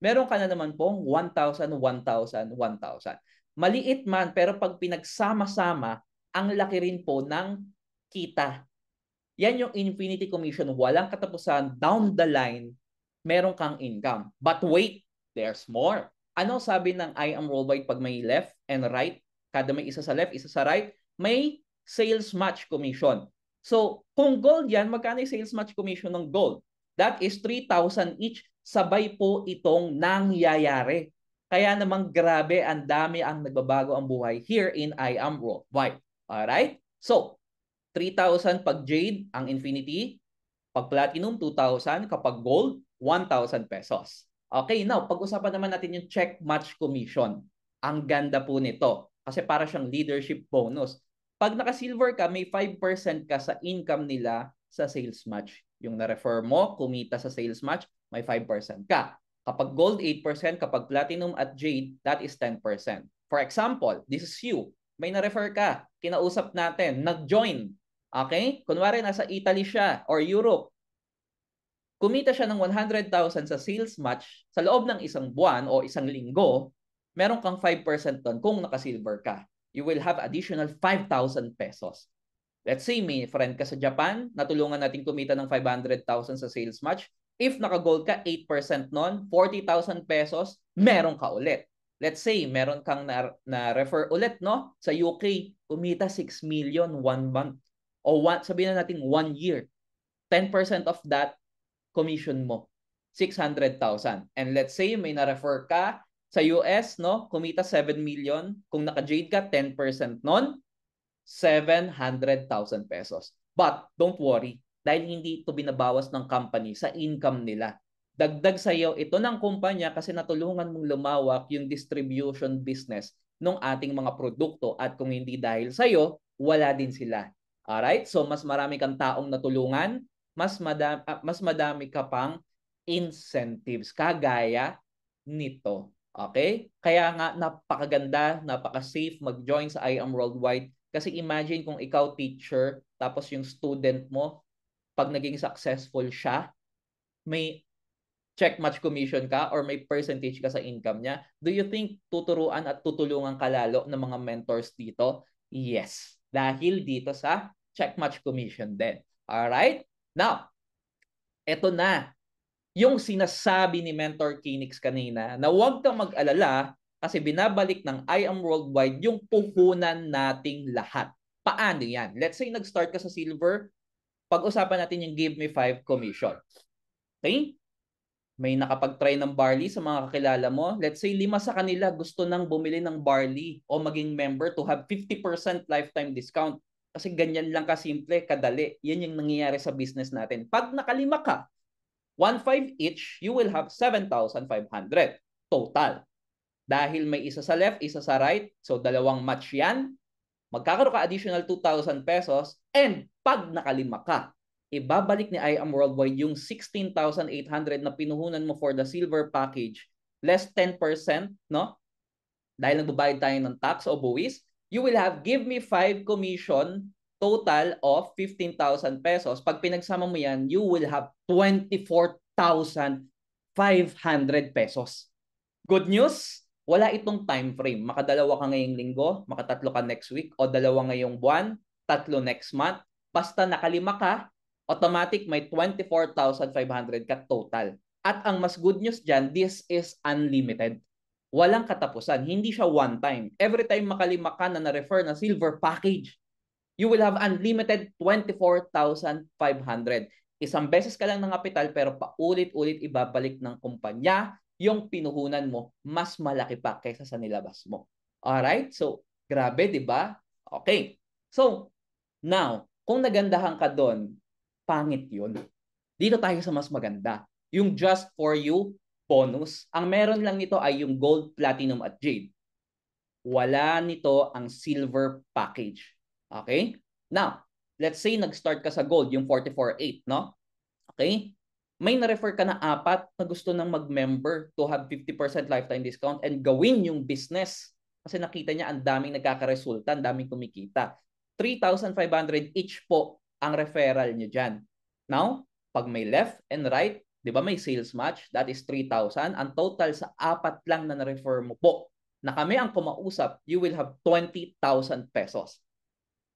[SPEAKER 1] Meron ka na naman pong 1,000, 1,000, 1,000. Maliit man, pero pag pinagsama-sama, ang laki rin po ng kita. Yan yung infinity commission. Walang katapusan. Down the line, meron kang income. But wait, there's more. Ano sabi ng IAM Worldwide pag may left and right? Kada may isa sa left, isa sa right, may sales match commission. So, kung gold yan, magkano yung sales match commission ng gold? That is 3,000 each. Sabay po itong nangyayari. Kaya namang grabe, ang dami ang nagbabago ang buhay here in IAM Worldwide. Alright? So, 3,000 pag jade, ang infinity. Pag platinum, 2,000. Kapag gold, 1,000 pesos. Okay, now, pag-usapan naman natin yung check match commission. Ang ganda po nito. Kasi para siyang leadership bonus. Pag naka-silver ka, may 5% ka sa income nila sa sales match. Yung na-refer mo, kumita sa sales match, may 5% ka. Kapag gold, 8%. Kapag platinum at jade, that is 10%. For example, this is you. May na-refer ka, kinausap natin, nag-join. Okay? Kunwari, nasa Italy siya or Europe. Kumita siya ng 100,000 sa sales match sa loob ng isang buwan o isang linggo, meron kang 5% doon kung naka-silver ka. You will have additional 5,000 pesos. Let's say may friend ka sa Japan, natulungan natin kumita ng 500,000 sa sales match. If naka-gold ka, 8% nun, 40,000 pesos, meron ka ulit. Let's say, meron kang na-refer ulit, no? Sa UK, kumita 6 million 1 month. O sabihin na natin 1 year. 10% of that, commission mo. 600,000. And let's say, may na-refer ka sa US, no? Kumita 7 million. Kung naka-jade ka, 10% nun, 700,000 pesos. But, don't worry. Dahil hindi ito binabawas ng company sa income nila. Dagdag sa iyo ito ng kumpanya kasi natulungan mong lumawak yung distribution business ng ating mga produkto at kung hindi dahil sa iyo, wala din sila. Alright? So, mas marami kang taong natulungan, mas madami ka pang incentives kagaya nito. Okay? Kaya nga napakaganda, napaka-safe mag-join sa IAM Worldwide kasi imagine kung ikaw teacher tapos yung student mo pag naging successful siya, may check match commission ka or may percentage ka sa income niya, do you think tuturuan at tutulungan ka lalo ng mga mentors dito? Yes. Dahil dito sa check match commission din. Alright? Now, eto na. Yung sinasabi ni Mentor Kinix kanina na huwag kang mag-alala kasi binabalik ng I Am Worldwide yung puhunan nating lahat. Paano yan? Let's say nag-start ka sa silver, pag-usapan natin yung give me 5 commission. Okay? May nakapag-try ng barley sa mga kakilala mo. Let's say 5 sa kanila gusto nang bumili ng barley o maging member to have 50% lifetime discount. Kasi ganyan lang kasimple, kadali. Yan yung nangyayari sa business natin. Pag nakalima ka, 1,500 each, you will have 7,500 total. Dahil may isa sa left, isa sa right, so dalawang match yan, magkakaroon ka additional 2,000 pesos, and pag nakalima ka, ibabalik ni I Am Worldwide yung 16,800 na pinuhunan mo for the silver package, less 10%, no? Dahil nagbabayad tayo ng tax o buwis, you will have give me 5 commission total of 15,000 pesos. Pag pinagsama mo yan, you will have 24,500 pesos. Good news, wala itong time frame. Makadalawa ka ngayong linggo, makatatlo ka next week, o dalawa ngayong buwan, tatlo next month. Basta nakalima ka, automatic may 24,500 ka total. At ang mas good news dyan, this is unlimited. Walang katapusan. Hindi siya one time. Every time makalima ka na na-refer na silver package, you will have unlimited 24,500. Isang beses ka lang ng kapital pero paulit-ulit ibabalik ng kumpanya yung pinuhunan mo, mas malaki pa kaysa sa nilabas mo. Alright? So, grabe, di ba? Okay. So, now, kung nagandahan ka doon, pangit yun. Dito tayo sa mas maganda. Yung just for you bonus. Ang meron lang nito ay yung gold, platinum, at jade. Wala nito ang silver package. Okay? Now, let's say nag-start ka sa gold, yung 44.8, no? Okay? May na-refer ka na 4 na gusto nang mag-member to have 50% lifetime discount and gawin yung business. Kasi nakita niya ang daming nagkakaresulta, ang daming kumikita. 3,500 each po ang referral niyo dyan. Now, pag may left and right, di ba may sales match? That is 3,000. Ang total sa 4 lang na na-refer mo po na kami ang kumausap, you will have 20,000 pesos.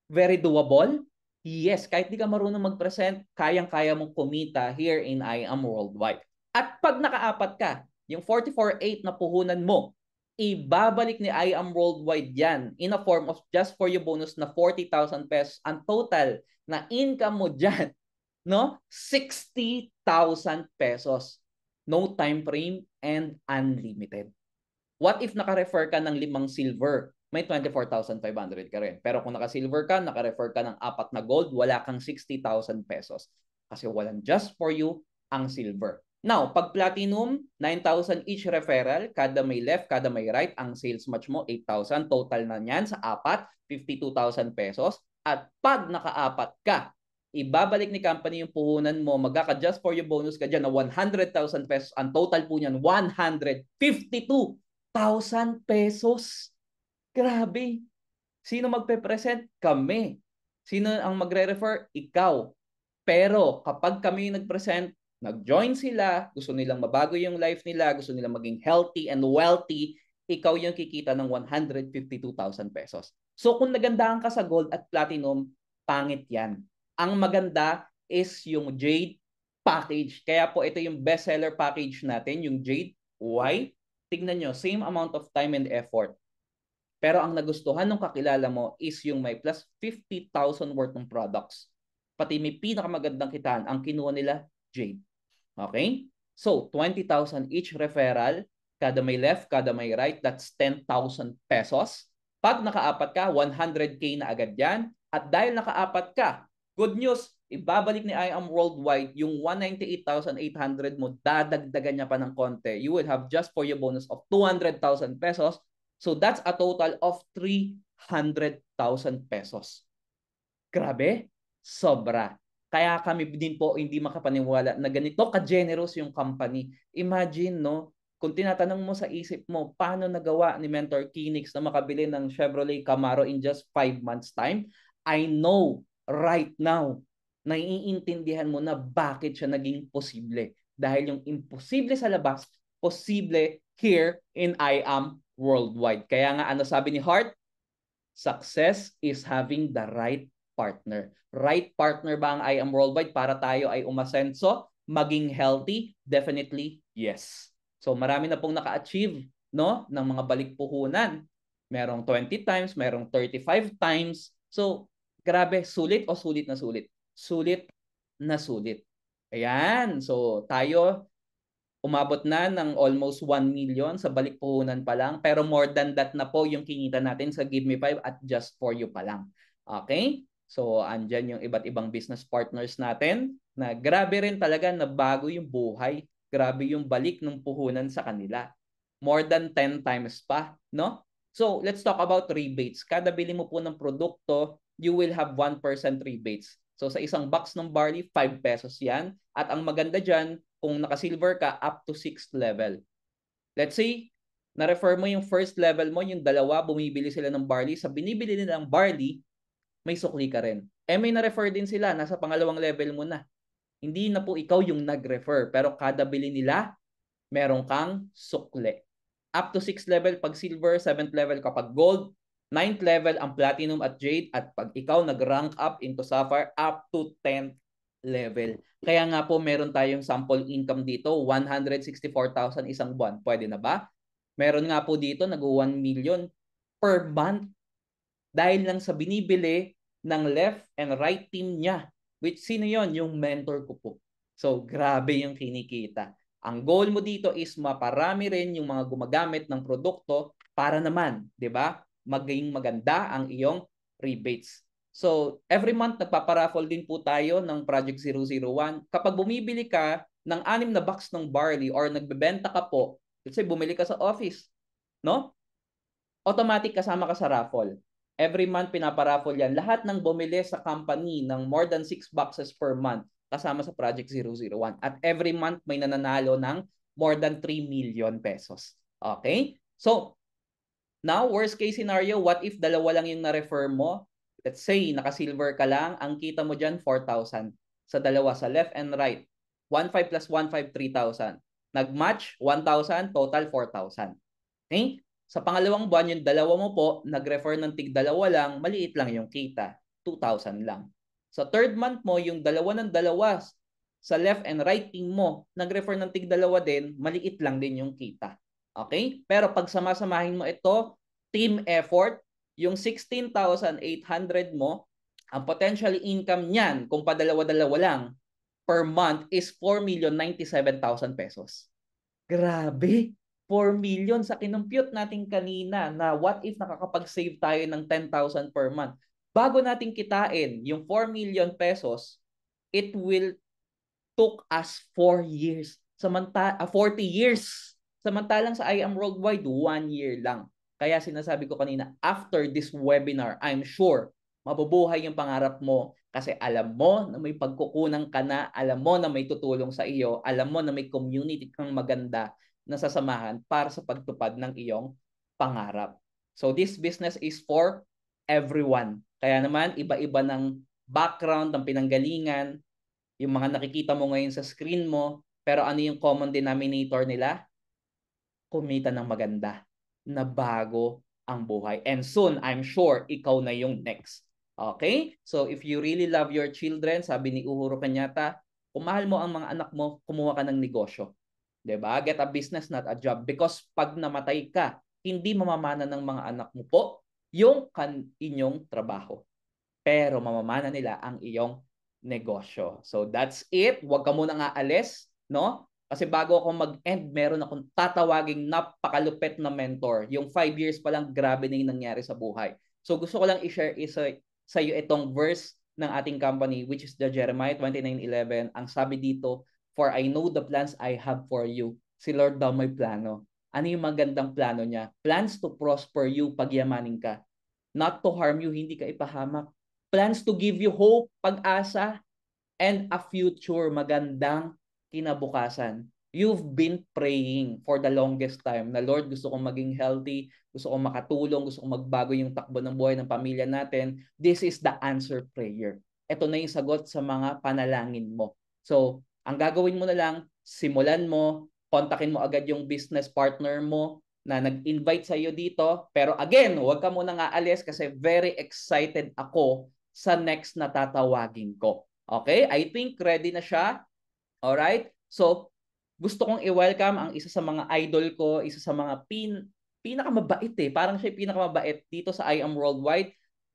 [SPEAKER 1] Very doable? Yes, kahit di ka marunong mag-present, kayang-kaya mong kumita here in I Am Worldwide. At pag nakaapat ka, yung 44.8 na puhunan mo, ibabalik ni I Am Worldwide yan in a form of just for you bonus na 40,000 pesos. Ang total na income mo dyan, no? 60,000 pesos. No time frame and unlimited. What if naka-refer ka ng 5 silver? May 24,500 ka rin. Pero kung naka-silver ka, naka-refer ka ng 4 na gold, wala kang 60,000 pesos. Kasi walang just for you ang silver. Now, pag platinum, 9,000 each referral, kada may left, kada may right, ang sales match mo, 8,000. Total na niyan sa 4, 52,000 pesos. At pag naka-4 ka, ibabalik ni company yung puhunan mo, magkaka-just for you bonus ka dyan na 100,000 pesos. Ang total po niyan, 152,000 pesos. Grabe. Sino magpe-present? Kami. Sino ang magre-refer? Ikaw. Pero kapag kami nag-present, nag-join sila, gusto nilang mabago yung life nila, gusto nilang maging healthy and wealthy, ikaw yung kikita ng 152,000 pesos. So kung nagandahan ka sa gold at platinum, pangit yan. Ang maganda is yung jade package. Kaya po ito yung bestseller package natin, yung jade. Why? Tignan nyo, same amount of time and effort. Pero ang nagustuhan ng kakilala mo is yung may plus 50,000 worth ng products. Pati may pinakamagandang kitaan, ang kinuha nila, jade. Okay? So, 20,000 each referral. Kada may left, kada may right, that's 10,000 pesos. Pag nakaapat ka, 100K na agad yan. At dahil nakaapat ka, good news, ibabalik ni I Am Worldwide yung 198,800 mo, dadagdagan niya pa ng konti. You will have just for your bonus of 200,000 pesos. So that's a total of 300,000 pesos. Grabe, sobra. Kaya kami din po hindi makapaniwala na ganito ka-generous yung company. Imagine, no, kung tinatanong mo sa isip mo, paano nagawa ni Mentor Kinix na makabili ng Chevrolet Camaro in just 5 months time? I know right now, naiintindihan mo na bakit siya naging posible. Dahil yung imposible sa labas, posible here in I Am Worldwide. Kaya nga ano sabi ni Hart? Success is having the right partner. Right partner ba ang I Am Worldwide para tayo ay umasenso, maging healthy? Definitely, yes. So marami na pong naka-achieve, no, ng mga balikpuhunan. Merong 20 times, merong 35 times. So, grabe, sulit o sulit na sulit? Sulit na sulit. Ayan, so tayo umabot na ng almost 1 million sa balikpuhunan pa lang. Pero more than that na po yung kinita natin sa Give Me 5 at Just For You pa lang. Okay? So, andyan yung iba't ibang business partners natin na grabe rin talaga na bago yung buhay. Grabe yung balik ng puhunan sa kanila. More than 10 times pa, no? So, let's talk about rebates. Kada bili mo po ng produkto, you will have 1% rebates. So, sa isang box ng barley, 5 pesos yan. At ang maganda dyan, kung naka-silver ka, up to 6th level. Let's say, na-refer mo yung first level mo, yung dalawa, bumibili sila ng barley. Sa binibili nilang barley, may sukli ka rin. May na-refer din sila, nasa pangalawang level mo na. Hindi na po ikaw yung nag-refer, pero kada bili nila, meron kang sukli. Up to 6th level pag silver, 7th level kapag gold, 9th level ang platinum at jade, at pag ikaw nag-rank up into sapphire, up to 10th level. Kaya nga po meron tayong sample income dito, 164,000 isang buwan. Pwede na ba? Meron nga po dito nag-1 million per month dahil lang sa binibili ng left and right team niya. Which sino yon? Yung mentor ko po. So grabe yung kinikita. Ang goal mo dito is maparami rin yung mga gumagamit ng produkto para naman, 'di ba? Maging maganda ang iyong rebates. So, every month nagpaparaffle din po tayo ng Project 001. Kapag bumibili ka ng 6 na box ng barley or nagbebenta ka po, let's say bumili ka sa office, no? Automatic kasama ka sa raffle. Every month pinaparaffle yan. Lahat ng bumili sa company ng more than 6 boxes per month kasama sa Project 001. At every month may nananalo ng more than 3 million pesos. Okay? So, now, worst case scenario, what if dalawa lang yung na-refer mo? Let's say, naka-silver ka lang, ang kita mo dyan, 4,000. Sa dalawa, sa left and right. 1,500 plus 1,500, 3,000. Nag-match, 1,000, total 4,000. Okay? Sa pangalawang buwan, yung dalawa mo po, nag-refer ng tig-dalawa lang, maliit lang yung kita. 2,000 lang. Sa third month mo, yung dalawa ng dalawa, sa left and right team mo, nag-refer ng tig-dalawa din, maliit lang din yung kita. Okay? Pero pag samasamahin mo ito, team effort, yung 16,800 mo, ang potential income niyan, kung padalawa-dalawa lang, per month is 4,097,000 pesos. Grabe! 4 million sa kinumpute natin kanina na what if nakakapag-save tayo ng 10,000 per month. Bago natin kitain yung 4 million pesos, it will took us 4 years. 40 years. Samantalang sa I Am Worldwide, 1 year lang. Kaya sinasabi ko kanina, after this webinar, I'm sure mabubuhay yung pangarap mo kasi alam mo na may pagkukunan ka na, alam mo na may tutulong sa iyo, alam mo na may community kang maganda na sasamahan para sa pagtupad ng iyong pangarap. So this business is for everyone. Kaya naman, iba-iba ng background, ng pinanggalingan, yung mga nakikita mo ngayon sa screen mo, pero ano yung common denominator nila? Kumita ng maganda na bago ang buhay. And soon, I'm sure, ikaw na yung next. Okay? So, if you really love your children, sabi ni Uhuru Kenyatta, kung mahal mo ang mga anak mo, kumuha ka ng negosyo. 'Di ba? Get a business, not a job. Because pag namatay ka, hindi mamamana ng mga anak mo po yung inyong trabaho. Pero mamamana nila ang iyong negosyo. So that's it. Huwag ka munang aalis, no? Kasi bago ako mag-end, meron akong tatawaging napakalupit na mentor. Yung 5 years pa lang, grabe na yung nangyari sa buhay. So gusto ko lang i-share sa iyo itong verse ng ating company, which is the Jeremiah 29:11. Ang sabi dito, "For I know the plans I have for you." Si Lord daw may plano. Ano yung magandang plano niya? Plans to prosper you, pagyamanin ka. Not to harm you, hindi ka ipahamak. Plans to give you hope, pag-asa, and a future, magandang kinabukasan. You've been praying for the longest time na Lord, gusto kong maging healthy, gusto kong makatulong, gusto kong magbago yung takbo ng buhay ng pamilya natin. This is the answer prayer. Ito na yung sagot sa mga panalangin mo. So, ang gagawin mo na lang, simulan mo, kontakin mo agad yung business partner mo, na nag-invite sa iyo dito. Pero again, huwag ka munang aalis kasi very excited ako sa next na tatawagin ko. Okay? I think ready na siya. Alright? So, gusto kong i-welcome ang isa sa mga idol ko, isa sa mga pinakamabait eh. Parang siya pinakamabait dito sa I Am Worldwide.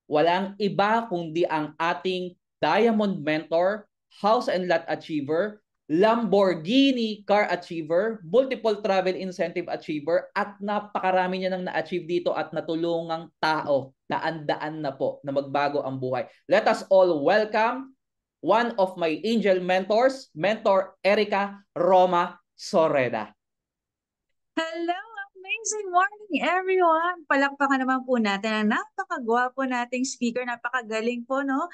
[SPEAKER 1] Walang iba kundi ang ating Diamond Mentor, House and Lot Achiever, Lamborghini Car Achiever, Multiple Travel Incentive Achiever, at napakarami niya nang na-achieve dito at natulungang tao na andaan na po na magbago ang buhay. Let us all welcome one of my angel mentors, Mentor Erica Roma Soreda.
[SPEAKER 2] Hello! Amazing morning, everyone! Palakpakan naman po natin ang napakagwapo nating speaker. Napakagaling po, no?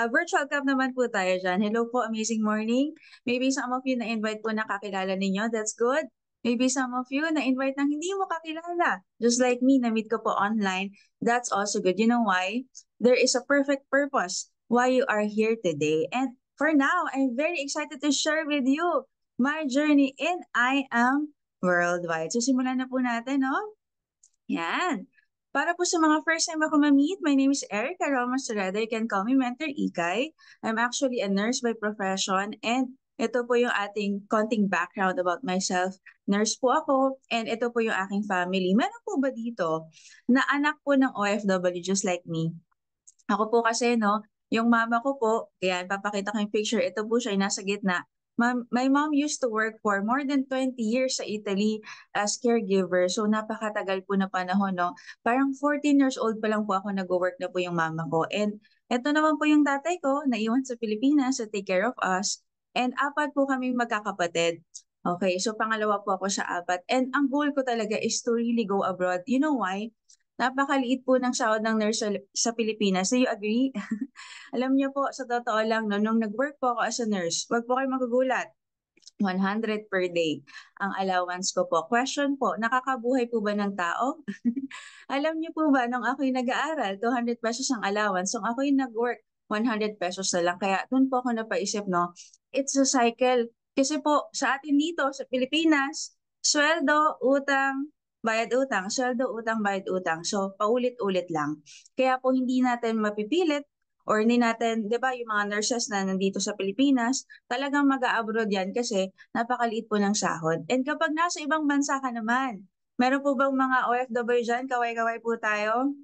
[SPEAKER 2] Virtual cam naman po tayo dyan. Hello po, amazing morning. Maybe some of you na-invite po nakakilala ninyo. That's good. Maybe some of you na-invite nang hindi mo kakilala. Just like me, na-meet ko po online. That's also good. You know why? There is a perfect purpose why you are here today. And for now, I'm very excited to share with you my journey in I Am Worldwide. So, simulan na po natin, no? Yan. Para po sa mga first time ako ma-meet, my name is Erica Roma Soreda. You can call me Mentor Ikay. I'm actually a nurse by profession, and ito po yung ating konting background about myself. Nurse po ako, and ito po yung aking family. Meron po ba dito na anak po ng OFW just like me? Ako po kasi, no, yung mama ko po, yan, papakita ko yung picture, ito po siya, nasa gitna. My mom used to work for more than 20 years sa Italy as caregiver. So napakatagal po na panahon, no? Parang 14 years old pa lang po ako nag-work na po yung mama ko. And ito naman po yung tatay ko, naiwan sa Pilipinas to take care of us. And apat po kaming magkakapatid. Okay, so pangalawa po ako sa apat. And ang goal ko talaga is to really go abroad. You know why? Napakaliit po ng sahod ng nurse sa Pilipinas. Do you agree? Alam niyo po, sa totoo lang, no, nung nag-work po ako as a nurse, wag po kayo magugulat. 100 per day ang allowance ko po. Question po, nakakabuhay po ba ng tao? Alam niyo po ba, nung ako'y nag-aaral, 200 pesos ang allowance. Nung ako'y nag-work, 100 pesos na lang. Kaya doon po ako napaisip, no, it's a cycle. Kasi po, sa atin dito, sa Pilipinas, sweldo, utang, bayad utang, sweldo, utang, bayad utang. So, paulit-ulit lang. Kaya po hindi natin mapipilit or hindi natin, 'di ba, yung mga nurses na nandito sa Pilipinas, talagang mag-a-abroad yan kasi napakaliit po ng sahod. And kapag nasa ibang bansa ka naman, meron po bang mga OFW dyan? Kaway-kaway po tayo.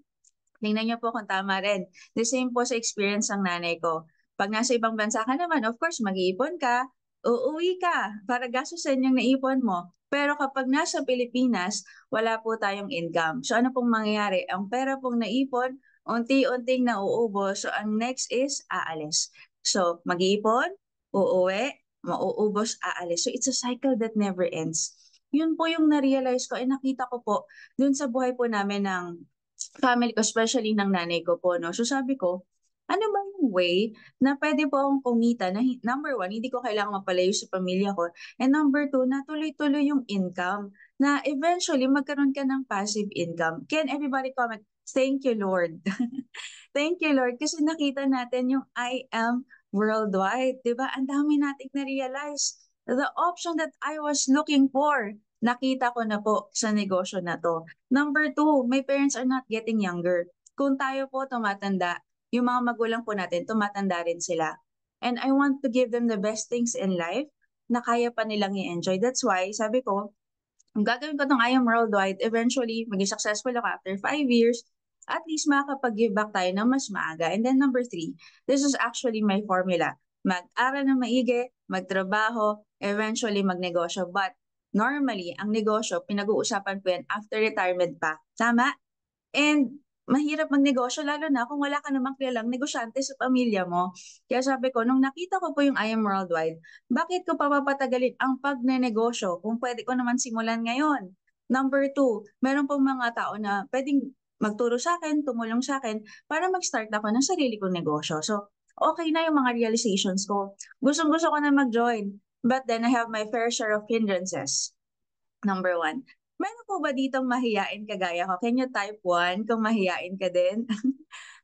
[SPEAKER 2] Tingnan niyo po kung tama rin. The same po sa experience ng nanay ko. Pag nasa ibang bansa ka naman, of course, mag-iipon ka, uuwi ka para gastusin yung naipon mo. Pero kapag nasa Pilipinas, wala po tayong income. So ano pong mangyayari? Ang pera pong naipon, unti-unting nauubos. So ang next is aalis. So mag-iipon, uuwi, mauubos, aalis. So it's a cycle that never ends. Yun po yung na-realize ko, nakita ko po dun sa buhay po namin ng family ko, especially ng nanay ko po, no? So sabi ko, ano ba yung way na pwede po akong kumita na number one, hindi ko kailangan mapalayo sa pamilya ko. And number two, na tuloy-tuloy yung income. Na eventually magkaroon ka ng passive income. Can everybody comment? Thank you, Lord. Thank you, Lord. Kasi nakita natin yung I am worldwide. Diba? Ang dami nating na-realize. The option that I was looking for, nakita ko na po sa negosyo na to. Number two, my parents are not getting younger. Kung tayo po tumatanda, yung mga magulang po natin, tumatanda rin sila. And I want to give them the best things in life na kaya pa nilang i-enjoy. That's why, sabi ko, kung gagawin ko itong I Am Worldwide, eventually, maging successful ako after 5 years, at least makakapag-give back tayo ng mas maaga. And then number three, this is actually my formula. Mag-aral ng maigi, magtrabaho, eventually magnegosyo. But normally, ang negosyo, pinag-uusapan po yan after retirement pa. Tama? And mahirap magnegosyo lalo na kung wala ka namang kilalang negosyante sa pamilya mo. Kaya sabi ko, nung nakita ko po yung I Am Worldwide, bakit ko papapatagalin ang pagnenegosyo kung pwede ko naman simulan ngayon? Number two, meron pong mga tao na pwedeng magturo sa akin, tumulong sa akin para mag-start ako ng sarili kong negosyo. So, okay na yung mga realizations ko. Gustong-gusto ko na mag-join. But then I have my fair share of hindrances. Number one, meron po ba ditong mahiyain kagaya ko? Can you type one kung mahiyain ka din?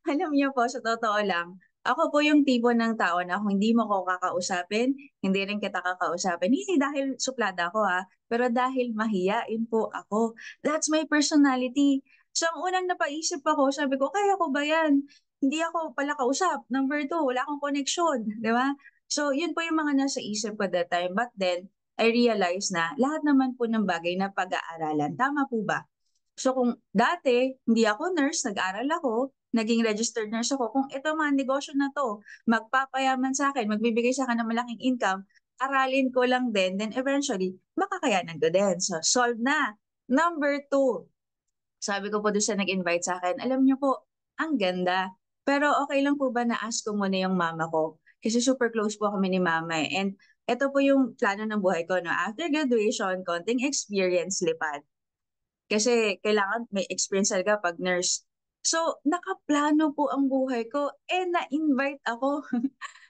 [SPEAKER 2] Alam niyo po, sa totoo lang, Ako po yung tipo ng tao na kung hindi mo ko kakausapin, hindi rin kita kakausapin. Hindi dahil suplada ako pero dahil mahiyain po ako. That's my personality. So ang unang napaisip ako, sabi ko, kaya ko ba yan? Hindi ako pala kausap. Number two, wala akong connection. Di ba? So yun po yung mga nasa isip ko that time. But then, I realized na lahat naman po ng bagay na pag-aaralan. Tama po ba? So kung dati, hindi ako nurse, nag-aral ako, naging registered nurse ako, kung ito mga negosyo na to, magpapayaman sa akin, magbibigay sa akin ng malaking income, aralin ko lang din, then eventually, makakayanan ko din. So, solve na. Number two, sabi ko po doon sa nag-invite sa akin, alam niyo po, ang ganda. Pero okay lang po ba na-ask ko muna yung mama ko? Kasi super close po kami ni mama eh. And ito po yung plano ng buhay ko. No? After graduation, konting experience, lipad. Kasi kailangan may experience talaga pag nurse. So, nakaplano po ang buhay ko na-invite ako.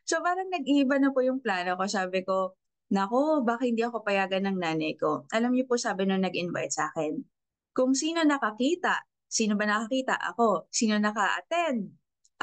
[SPEAKER 2] So, parang nag-iiba na po yung plano ko. Sabi ko, nako, baka hindi ako payagan ng nanay ko. Alam niyo po, sabi nung nag-invite sa akin, kung sino nakakita, sino ba nakakita? Ako. Sino naka-attend?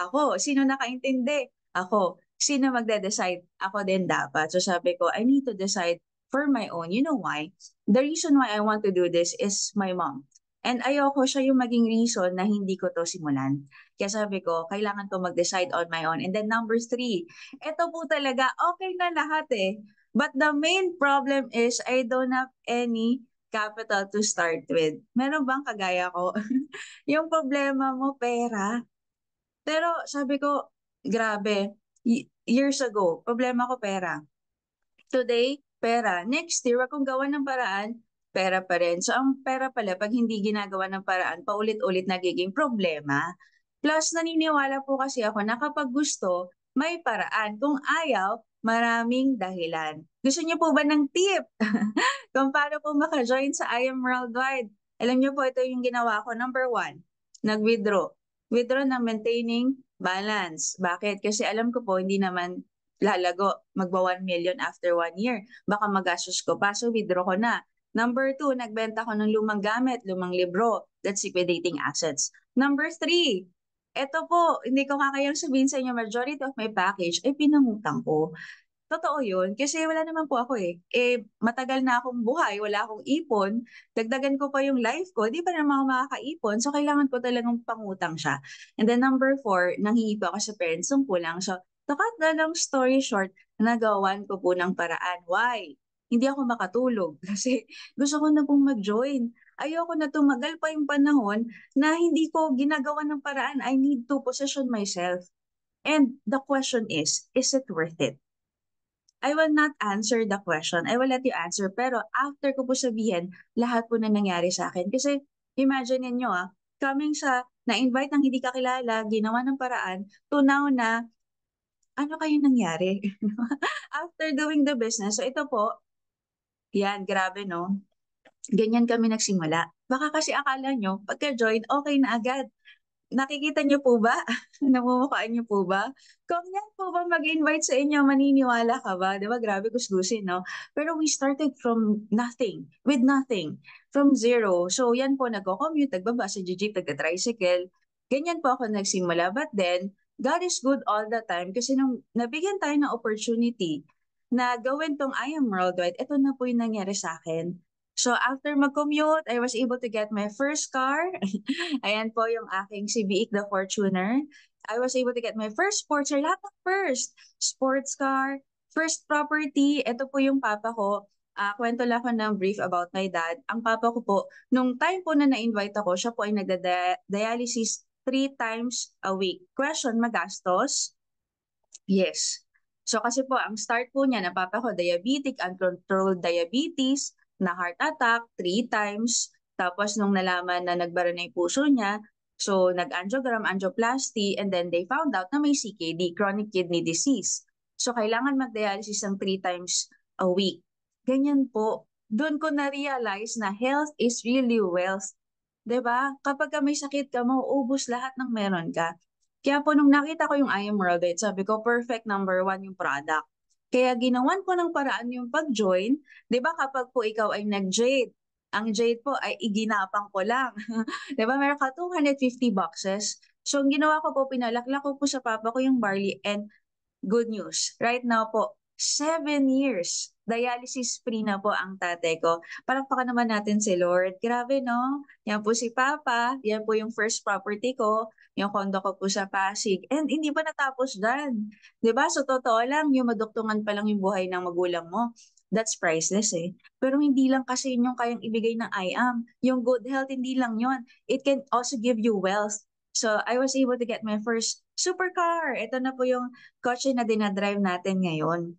[SPEAKER 2] Ako. Sino nakaintindi? Ako. Sino magde-decide? Ako din dapat. So sabi ko, I need to decide for my own. You know why? The reason why I want to do this is my mom. And ayoko siya yung maging reason na hindi ko to simulan. Kaya sabi ko, kailangan ko mag-decide on my own. And then number three, ito po talaga, okay na lahat eh. But the main problem is I don't have any capital to start with. Meron bang kagaya ko? Yung problema mo, pera. Pero sabi ko, grabe, years ago, problema ko pera. Today, pera. Next year, wag kong gawa ng paraan, pera pa rin. So, ang pera pala, pag hindi ginagawa ng paraan, paulit-ulit nagiging problema. Plus, naniniwala po kasi ako na kapag gusto, may paraan. Kung ayaw, maraming dahilan. Gusto niyo po ba ng tip? Kung paano po maka-join sa I Am Worldwide? Alam niyo po, ito yung ginawa ko. Number one, nag-withdraw. Withdraw na maintaining balance. Bakit? Kasi alam ko po, hindi naman lalago, magba 1 million after 1 year. Baka magastos ko pa, so withdraw ko na. Number two, nagbenta ko ng lumang gamit, lumang libro. That's liquidating assets. Number three, eto po, hindi ko kakayang sabihin sa inyo, majority of my package ay pinangutang ko. Totoo yun, kasi wala naman po ako eh. Matagal na akong buhay, wala akong ipon, dagdagan ko pa yung life ko, di pa naman ako makakaipon, so kailangan ko talagang pangutang siya. And then number four, nanghihingi pa ako sa parents ng kulang. So, to cut the long story short, nagawan ko po ng paraan. Why? Hindi ako makatulog kasi gusto ko na pong mag-join. Ayoko na tumagal pa yung panahon na hindi ko ginagawa ng paraan. I need to position myself. And the question is it worth it? I will not answer the question. I will let you answer. Pero after ko po sabihin, lahat po na nangyari sa akin. Kasi imagine niyo coming sa na-invite ng hindi kakilala, ginawa ng paraan, to now na ano kayo nangyari? After doing the business, so ito po, yan, grabe no? Ganyan kami nagsimula. Baka kasi akala nyo, pagka-join, okay na agad. Nakikita niyo po ba? Namumukhaan niyo po ba? Kung yan po ba mag-invite sa inyo, maniniwala ka ba? Di ba? Grabe kusgusin, no? Pero we started from nothing, with nothing, from zero. So yan po, nagko-commute, nagbaba sa jeep, nagka-tricycle. Ganyan po ako nagsimula. But then, God is good all the time kasi nung nabigyan tayo ng opportunity na gawin tong I Am Worldwide, ito na po yung nangyari sa akin. So after mag-commute, I was able to get my first car. Ayan po yung aking Civic, the Fortuner. I was able to get my first sports car, lahat ng first. Sports car, first property. Ito po yung papa ko. Kwento lang ako ng brief about my dad. Ang papa ko po, nung time po na na-invite ako, siya po ay nagda-dialysis 3 times a week. Question, magastos? Yes. So kasi po, ang start po niya, napapa ko, diabetic, uncontrolled diabetes, na heart attack 3 times. Tapos nung nalaman na nagbara na yung puso niya, so nag-angiogram, angioplasty, and then they found out na may CKD, chronic kidney disease. So kailangan mag-dialysis ng 3 times a week. Ganyan po. Doon ko na-realize na health is really wealth. 'Di ba? Kapag ka may sakit ka, mauubos lahat ng meron ka. Kaya po nung nakita ko yung I Am Worldwide, sabi ko perfect number one yung product. Kaya ginawan ko ng paraan yung pag-join. 'Di ba kapag po ikaw ay nag-jade, ang jade po ay iginapang ko lang. 'Di ba meron ka 250 boxes. So, ang ginawa ko po, pinalaklak ko po sa papa ko yung barley and good news. Right now po, 7 years. Dialysis free na po ang tatay ko. Palakpakan naman natin si Lord. Grabe, no? Yan po si Papa. Yan po yung first property ko. Yung condo ko po sa Pasig. And hindi pa natapos dyan. 'Di ba? So, totoo lang, yung maduktungan pa lang yung buhay ng magulang mo. That's priceless eh. Pero hindi lang kasi yun yung kayang ibigay ng IAM. Yung good health, hindi lang yun. It can also give you wealth. So, I was able to get my first supercar. Ito na po yung kotse na dinadrive natin ngayon.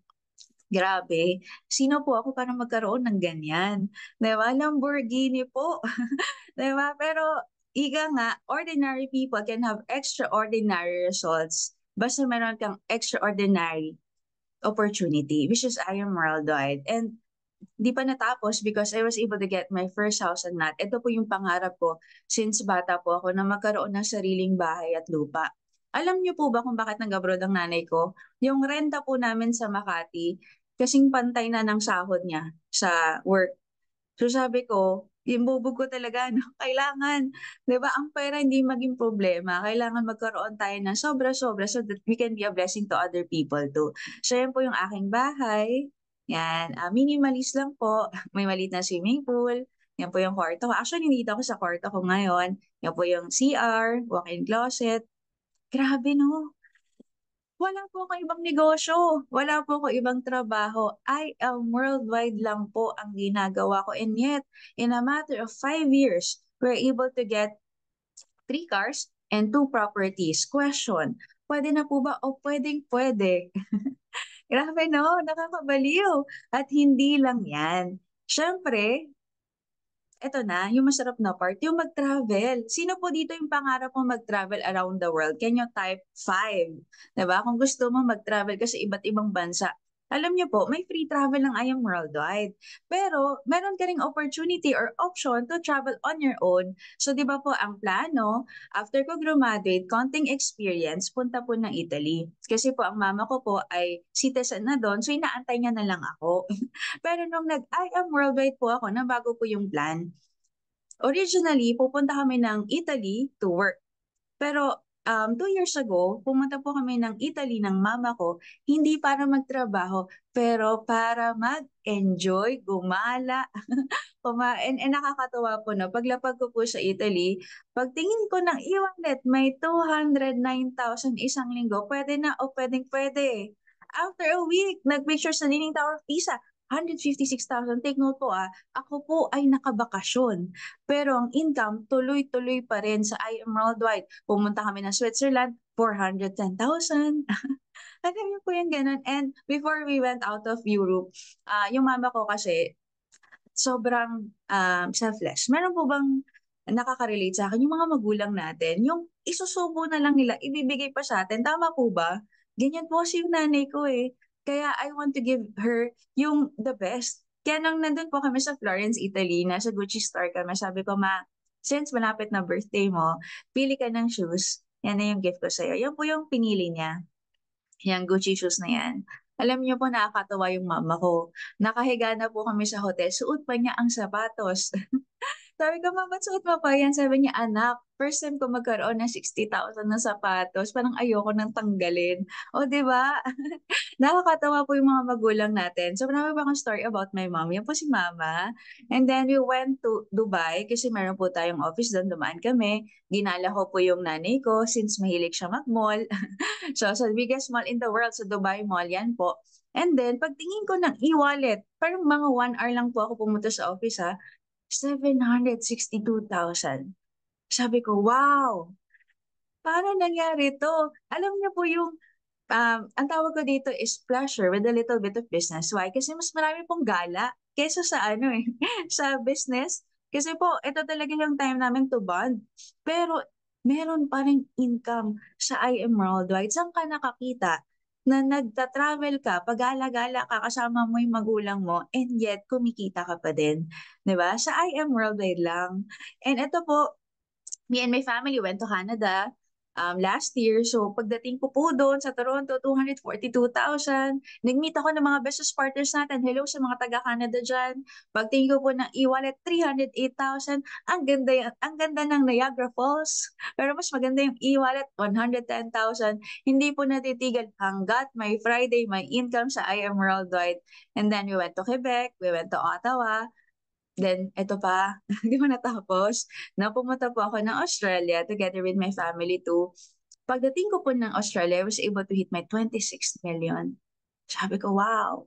[SPEAKER 2] Grabe. Sino po ako para magkaroon ng ganyan? 'Di ba? Lamborghini po. 'Di ba? Pero ika nga, ordinary people can have extraordinary results basta meron kang extraordinary opportunity, which is I am worldwide. And di pa natapos because I was able to get my first house and lot. Ito po yung pangarap ko since bata po ako na magkaroon ng sariling bahay at lupa. Alam niyo po ba kung bakit nag-abroad ang nanay ko? Yung renta po namin sa Makati, kasing pantay na ng sahod niya sa work. So sabi ko, yung bubog ko talaga, no? Kailangan, di ba, ang pera hindi maging problema. Kailangan magkaroon tayo ng sobra-sobra so that we can be a blessing to other people too. So yan po yung aking bahay. Yan, minimalist lang po. May maliit na swimming pool. Yan po yung kwarto ko. Actually, nandito ako sa kwarto ko ngayon. Yan po yung CR, walk-in closet. Grabe, no? Wala po akong ibang negosyo, wala po akong ibang trabaho. I am worldwide lang po ang ginagawa ko. And yet, in a matter of 5 years, we're able to get 3 cars and 2 properties. Question, pwede na po ba? O pwedeng pwede. Grabe no, nakakabaliw. At hindi lang yan. Siyempre, eto na, yung masarap na part, yung mag-travel. Sino po dito yung pangarap mo mag-travel around the world? Can you type 5? Diba? Kung gusto mo mag-travel ka sa iba't ibang bansa, alam niyo po, may free travel ng I Am Worldwide. Pero, meron ka ring opportunity or option to travel on your own. So, di ba po, ang plano, after ko graduate, konting experience, punta po ng Italy. Kasi po, ang mama ko po ay citizen na doon, so inaantay niya na lang ako. Pero nung nag-I Am Worldwide po ako, na bago po yung plan, originally, pupunta kami ng Italy to work. Pero 2 years ago, pumunta po kami ng Italy ng mama ko, hindi para magtrabaho, pero para mag-enjoy, gumala, kumain. And nakakatuwa po na paglapag ko po sa Italy, pagtingin ko ng e-wallet, may 209,000 isang linggo. Pwede na o pwedeng pwede. After a week, nag-picture sa Leaning Tower of Pisa, 156,000. Take note po ako po ay nakabakasyon. Pero ang income, tuloy-tuloy pa rin sa I Am Worldwide. Pumunta kami ng Switzerland, 410,000. Alam niyo po yung ganun. And before we went out of Europe, yung mama ko kasi, sobrang selfless. Meron po bang nakaka-relate sa akin yung mga magulang natin, yung isusubo na lang nila, ibibigay pa sa atin, tama po ba? Ganyan po kasi yung nanay ko eh. Kaya I want to give her yung the best. Kaya nang nandun po kami sa Florence, Italy, nasa Gucci store kami, sabi ko, ma, since malapit na birthday mo, pili ka ng shoes. Yan na yung gift ko sa'yo. Yan po yung pinili niya. Yang Gucci shoes na yan. Alam niyo po, nakakatawa yung mama ko. Nakahiga na po kami sa hotel. Suot pa niya ang sapatos. Sabi ko, "Ma, ba't suot mo pa yan?" Sabi niya, "Anak, first time ko magkaroon ng 60,000 na sapatos, parang ayoko nang tanggalin." O, di ba? Nakakatawa po yung mga magulang natin. So, marami pa akong story about my mom. Yan po si mama. And then, we went to Dubai kasi meron po tayong office doon. Dumaan kami. Ginala ko po yung nanay ko since mahilig siya mag-mall. So, sa biggest mall in the world, sa Dubai Mall, yan po. And then, pagtingin ko ng e-wallet, parang mga 1 hour lang po ako pumunta sa office 762,000. Sabi ko, wow, paano nangyari to? Alam niyo po yung, ang tawag ko dito is pleasure with a little bit of business. Why? Kasi mas marami pong gala kesa sa ano eh, sa business. Kasi po, ito talaga yung time namin to bond. Pero meron pa ring income sa I Am Worldwide. Saan ka nakakita na nagta-travel ka, pagala-gala ka, kasama mo yung magulang mo, and yet kumikita ka pa din. 'Di ba? Sa I Am Worldwide lang. And ito po, me and my family went to Canada. last year. So pagdating ko po doon sa Toronto, 242,000. Nag-meet ako ng mga business partners natin. Hello sa mga taga-Canada dyan. Pagtingin ko po ng e-wallet, 308,000. Ang ganda ng Niagara Falls. Pero mas maganda yung e-wallet, 110,000. Hindi po natitigil hanggat may Friday, may income sa I Am Worldwide. And then we went to Quebec, we went to Ottawa. Then, eto pa, hindi mo natapos, na pumunta po ako ng Australia together with my family too. Pagdating ko po ng Australia, I was able to hit my 26 million. Sabi ko, wow.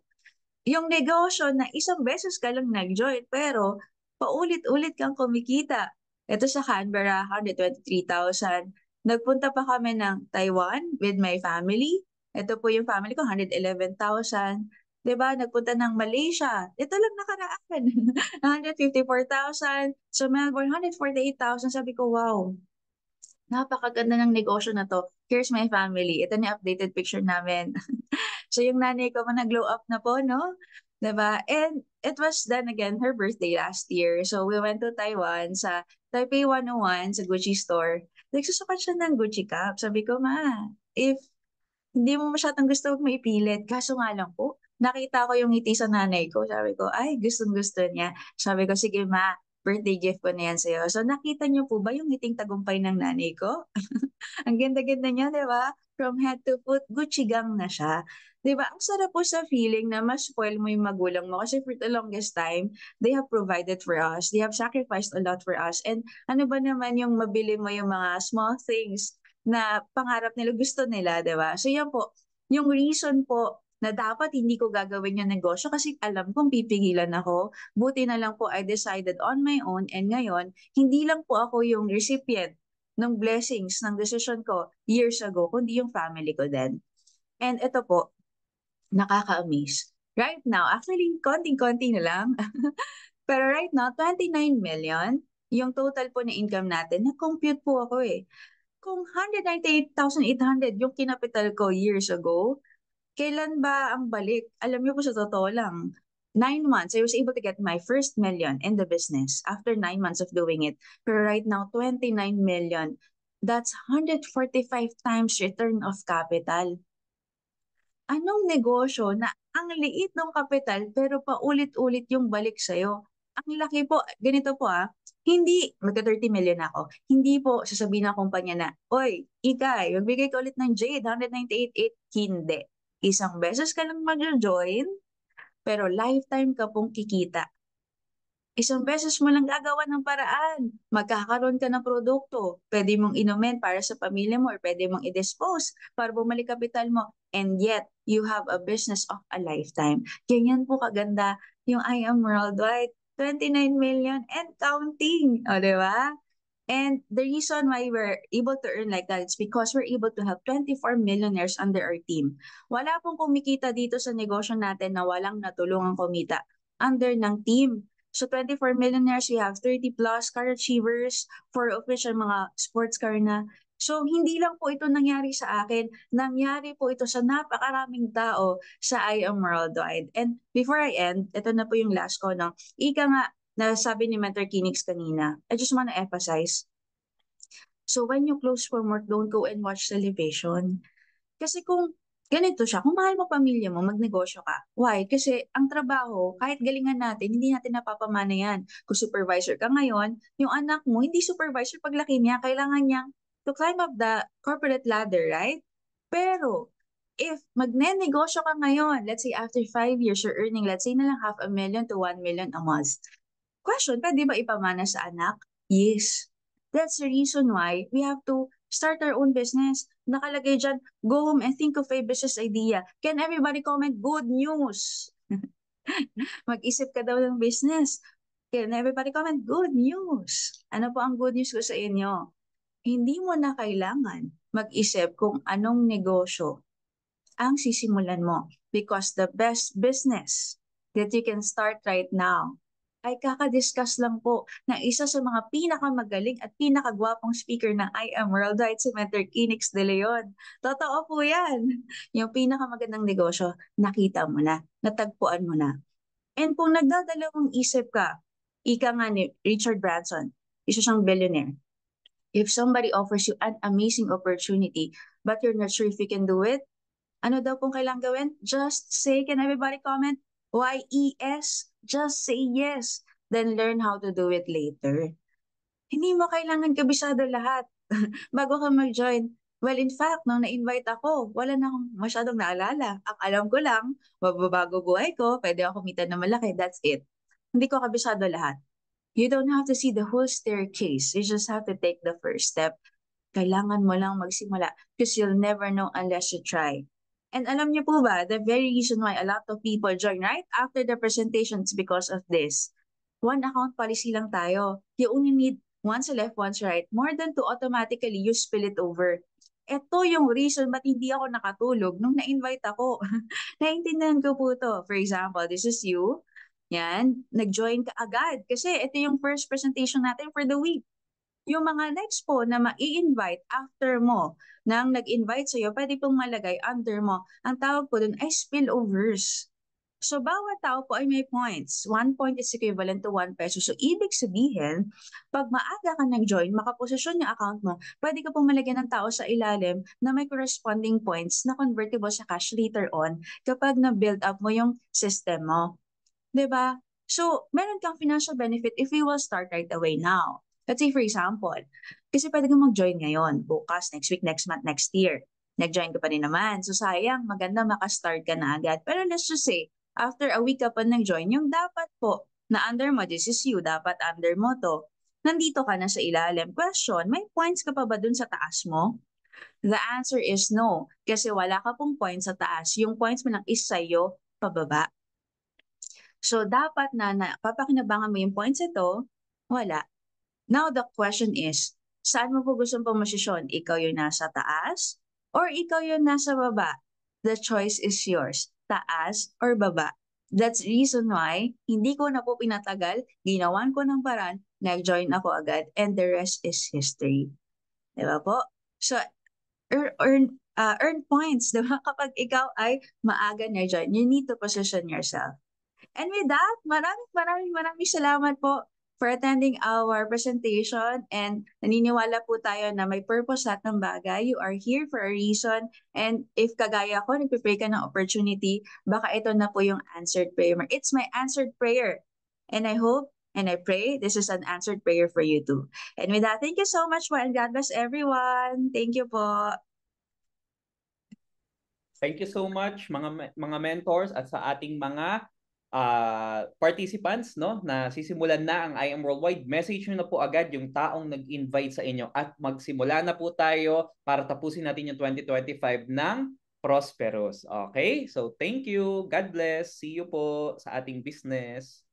[SPEAKER 2] Yung negosyo na isang beses ka lang nag-join, pero paulit-ulit kang kumikita. Ito sa Canberra, 123,000. Nagpunta pa kami ng Taiwan with my family. Ito po yung family ko, 111,000. 'Di ba? Nagpunta ng Malaysia. Ito lang nakaraan. 154,000. So Melbourne, 148,000. Sabi ko, wow, napakaganda ng negosyo na to. Here's my family. Ito na yung updated picture namin. So yung nanay ko nag-glow up na po, no? 'Di ba? And it was then again her birthday last year. So we went to Taiwan sa Taipei 101 sa Gucci store. Nagsusukat siya ng Gucci cap. Sabi ko, ma, if hindi mo masyadong gusto, huwag mo ipilit. Kaso nga lang po, nakita ko yung ngiti sa nanay ko. Sabi ko, ay, gustong-gusto niya. Sabi ko, sige ma, birthday gift ko na yan sa'yo. So nakita niyo po ba yung ngiting tagumpay ng nanay ko? Ang ganda-ganda niya, di ba? From head to foot, Gucci gang na siya. Di ba? Ang sarap po sa feeling na mas spoil mo yung magulang mo kasi for the longest time, they have provided for us. They have sacrificed a lot for us. And ano ba naman yung mabili mo yung mga small things na pangarap nila, gusto nila, di ba? So yan po, yung reason po na dapat hindi ko gagawin yung negosyo kasi alam kong pipigilan ako. Buti na lang po I decided on my own and ngayon, hindi lang po ako yung recipient ng blessings ng decision ko years ago, kundi yung family ko din. And ito po, nakaka-amaze. Right now, actually, konting-konti na lang. Pero right now, 29 million, yung total po na income natin, na-compute po ako eh. Kung 198,800 yung kinapital ko years ago, kailan ba ang balik? Alam niyo po sa totoo lang, 9 months, I was able to get my first million in the business after 9 months of doing it. Pero right now, 29 million. That's 145 times return of capital. Anong negosyo na ang liit ng kapital pero paulit-ulit yung balik sa'yo? Ang laki po, ganito po hindi, magka-30 million na ako, hindi po sasabihin ng kumpanya na, oy, Ikay, magbigay ka ulit ng Jade, 198,800. Hindi. Isang beses ka lang mag-join, pero lifetime ka pong kikita. Isang beses mo lang gagawa ng paraan. Magkakaroon ka ng produkto. Pwede mong inumin para sa pamilya mo or pwede mong i-dispose para bumalik kapital mo. And yet, you have a business of a lifetime. Ganyan po kaganda yung I Am Worldwide. 29 million and counting. O, di ba? And the reason why we're able to earn like that is because we're able to have 24 millionaires under our team. Wala pong kumikita dito sa negosyo natin na walang natulungang kumita under ng team. So 24 millionaires, we have 30 plus car achievers, 4 of which are mga sports car na. So hindi lang po ito nangyari sa akin, nangyari po ito sa napakaraming tao sa I Am Worldwide. And before I end, ito na po yung last ko, no? Ika nga, na sabi ni Mentor Kinix kanina, I just want to emphasize. So when you close from work, don't go and watch television. Kasi kung ganito siya, kung mahal mo pamilya mo, magnegosyo ka. Why? Kasi ang trabaho, kahit galingan natin, hindi natin napapamana yan. Kung supervisor ka ngayon, yung anak mo, hindi supervisor paglaki niya, kailangan niyang to climb up the corporate ladder, right? Pero, if magne-negosyo ka ngayon, let's say after 5 years, you're earning, let's say na lang 500,000 to 1 million a month. Question, pwede ba ipamana sa anak? Yes. That's the reason why we have to start our own business. Nakalagay dyan, go home and think of a business idea. Can everybody comment good news? Mag-isip ka daw ng business. Can everybody comment good news? Ano po ang good news ko sa inyo? Hindi mo na kailangan mag-isip kung anong negosyo ang sisimulan mo because the best business that you can start right now ay kakadiscuss lang po na isa sa mga pinakamagaling at pinakagwapong speaker ng I Am Worldwide, si Mentor Kinix De Leon. Totoo po yan. Yung pinakamagandang negosyo, nakita mo na, natagpuan mo na. And kung nagdadalawang isip ka, ika nga ni Richard Branson, isa siyang billionaire. If somebody offers you an amazing opportunity, but you're not sure if you can do it, ano daw pong kailangang gawin? Just say, can everybody comment? Y-E-S. Just say yes. Then learn how to do it later. Hindi mo kailangan kabisado lahat bago ka mag-join. Well, in fact, nung na-invite ako, wala na akong masyadong naalala. Ang alam ko lang, mababago buhay ko, pwede ako kumita na malaki, that's it. Hindi ko kabisado lahat. You don't have to see the whole staircase. You just have to take the first step. Kailangan mo lang magsimula because you'll never know unless you try. And alam niyo po ba, the very reason why a lot of people join right after the presentations because of this. One account policy lang tayo. You only need once left, once right, more than to automatically you spill it over. Ito yung reason ba't hindi ako nakatulog nung na-invite ako. Naintindihan ko po to. For example, this is you. Yan, nag-join ka agad. Kasi ito yung first presentation natin for the week. Yung mga next po na ma-invite after mo nang nag-invite sa'yo, pwede pong malagay under mo. Ang tawag po dun ay spillovers. So, bawat tao po ay may points. 1 point is equivalent to 1 peso. So, ibig sabihin, pag maaga ka nag-join, makaposisyon yung account mo, pwede ka pong malagyan ng tao sa ilalim na may corresponding points na convertible sa cash later on kapag na-build up mo yung system mo. 'Di ba? So, meron kang financial benefit if you will start right away now. Let's say for example, kasi pwede kang mag-join ngayon, bukas, next week, next month, next year. Nag-join ka pa rin naman. So, sayang, maganda maka-start ka na agad. Pero let's just say, after a week ka pa nag-join, yung dapat po na under mo, this is you, dapat under mo to, nandito ka na sa ilalim. Question, may points ka pa ba dun sa taas mo? The answer is no, kasi wala ka pong points sa taas. Yung points mo lang is sa'yo, pababa. So, dapat na papakinabangan mo yung points ito, wala. Now, the question is, saan mo po gustong pumosisyon? Ikaw yung nasa taas or ikaw yung nasa baba? The choice is yours. Taas or baba? That's reason why hindi ko na po pinatagal, ginawan ko ng paraan, nag-join ako agad, and the rest is history. Diba po? So, earn points, diba? Kapag ikaw ay maaga na-join, you need to position yourself. And with that, maraming salamat po for attending our presentation, and naniniwala po tayo na may purpose lahat ng bagay. You are here for a reason, and if kagaya ko, nagpe-pray ka ng opportunity, baka ito na po yung answered prayer. It's my answered prayer. And I hope and I pray this is an answered prayer for you too. And with that, thank you so much po, and God bless everyone. Thank you po.
[SPEAKER 1] Thank you so much mga mentors at sa ating mga participants, no, na sisimulan na ang I Am Worldwide. Message nyo na po agad yung taong nag-invite sa inyo at magsimula na po tayo para tapusin natin yung 2025 ng prosperous. Okay? So thank you. God bless. See you po sa ating business.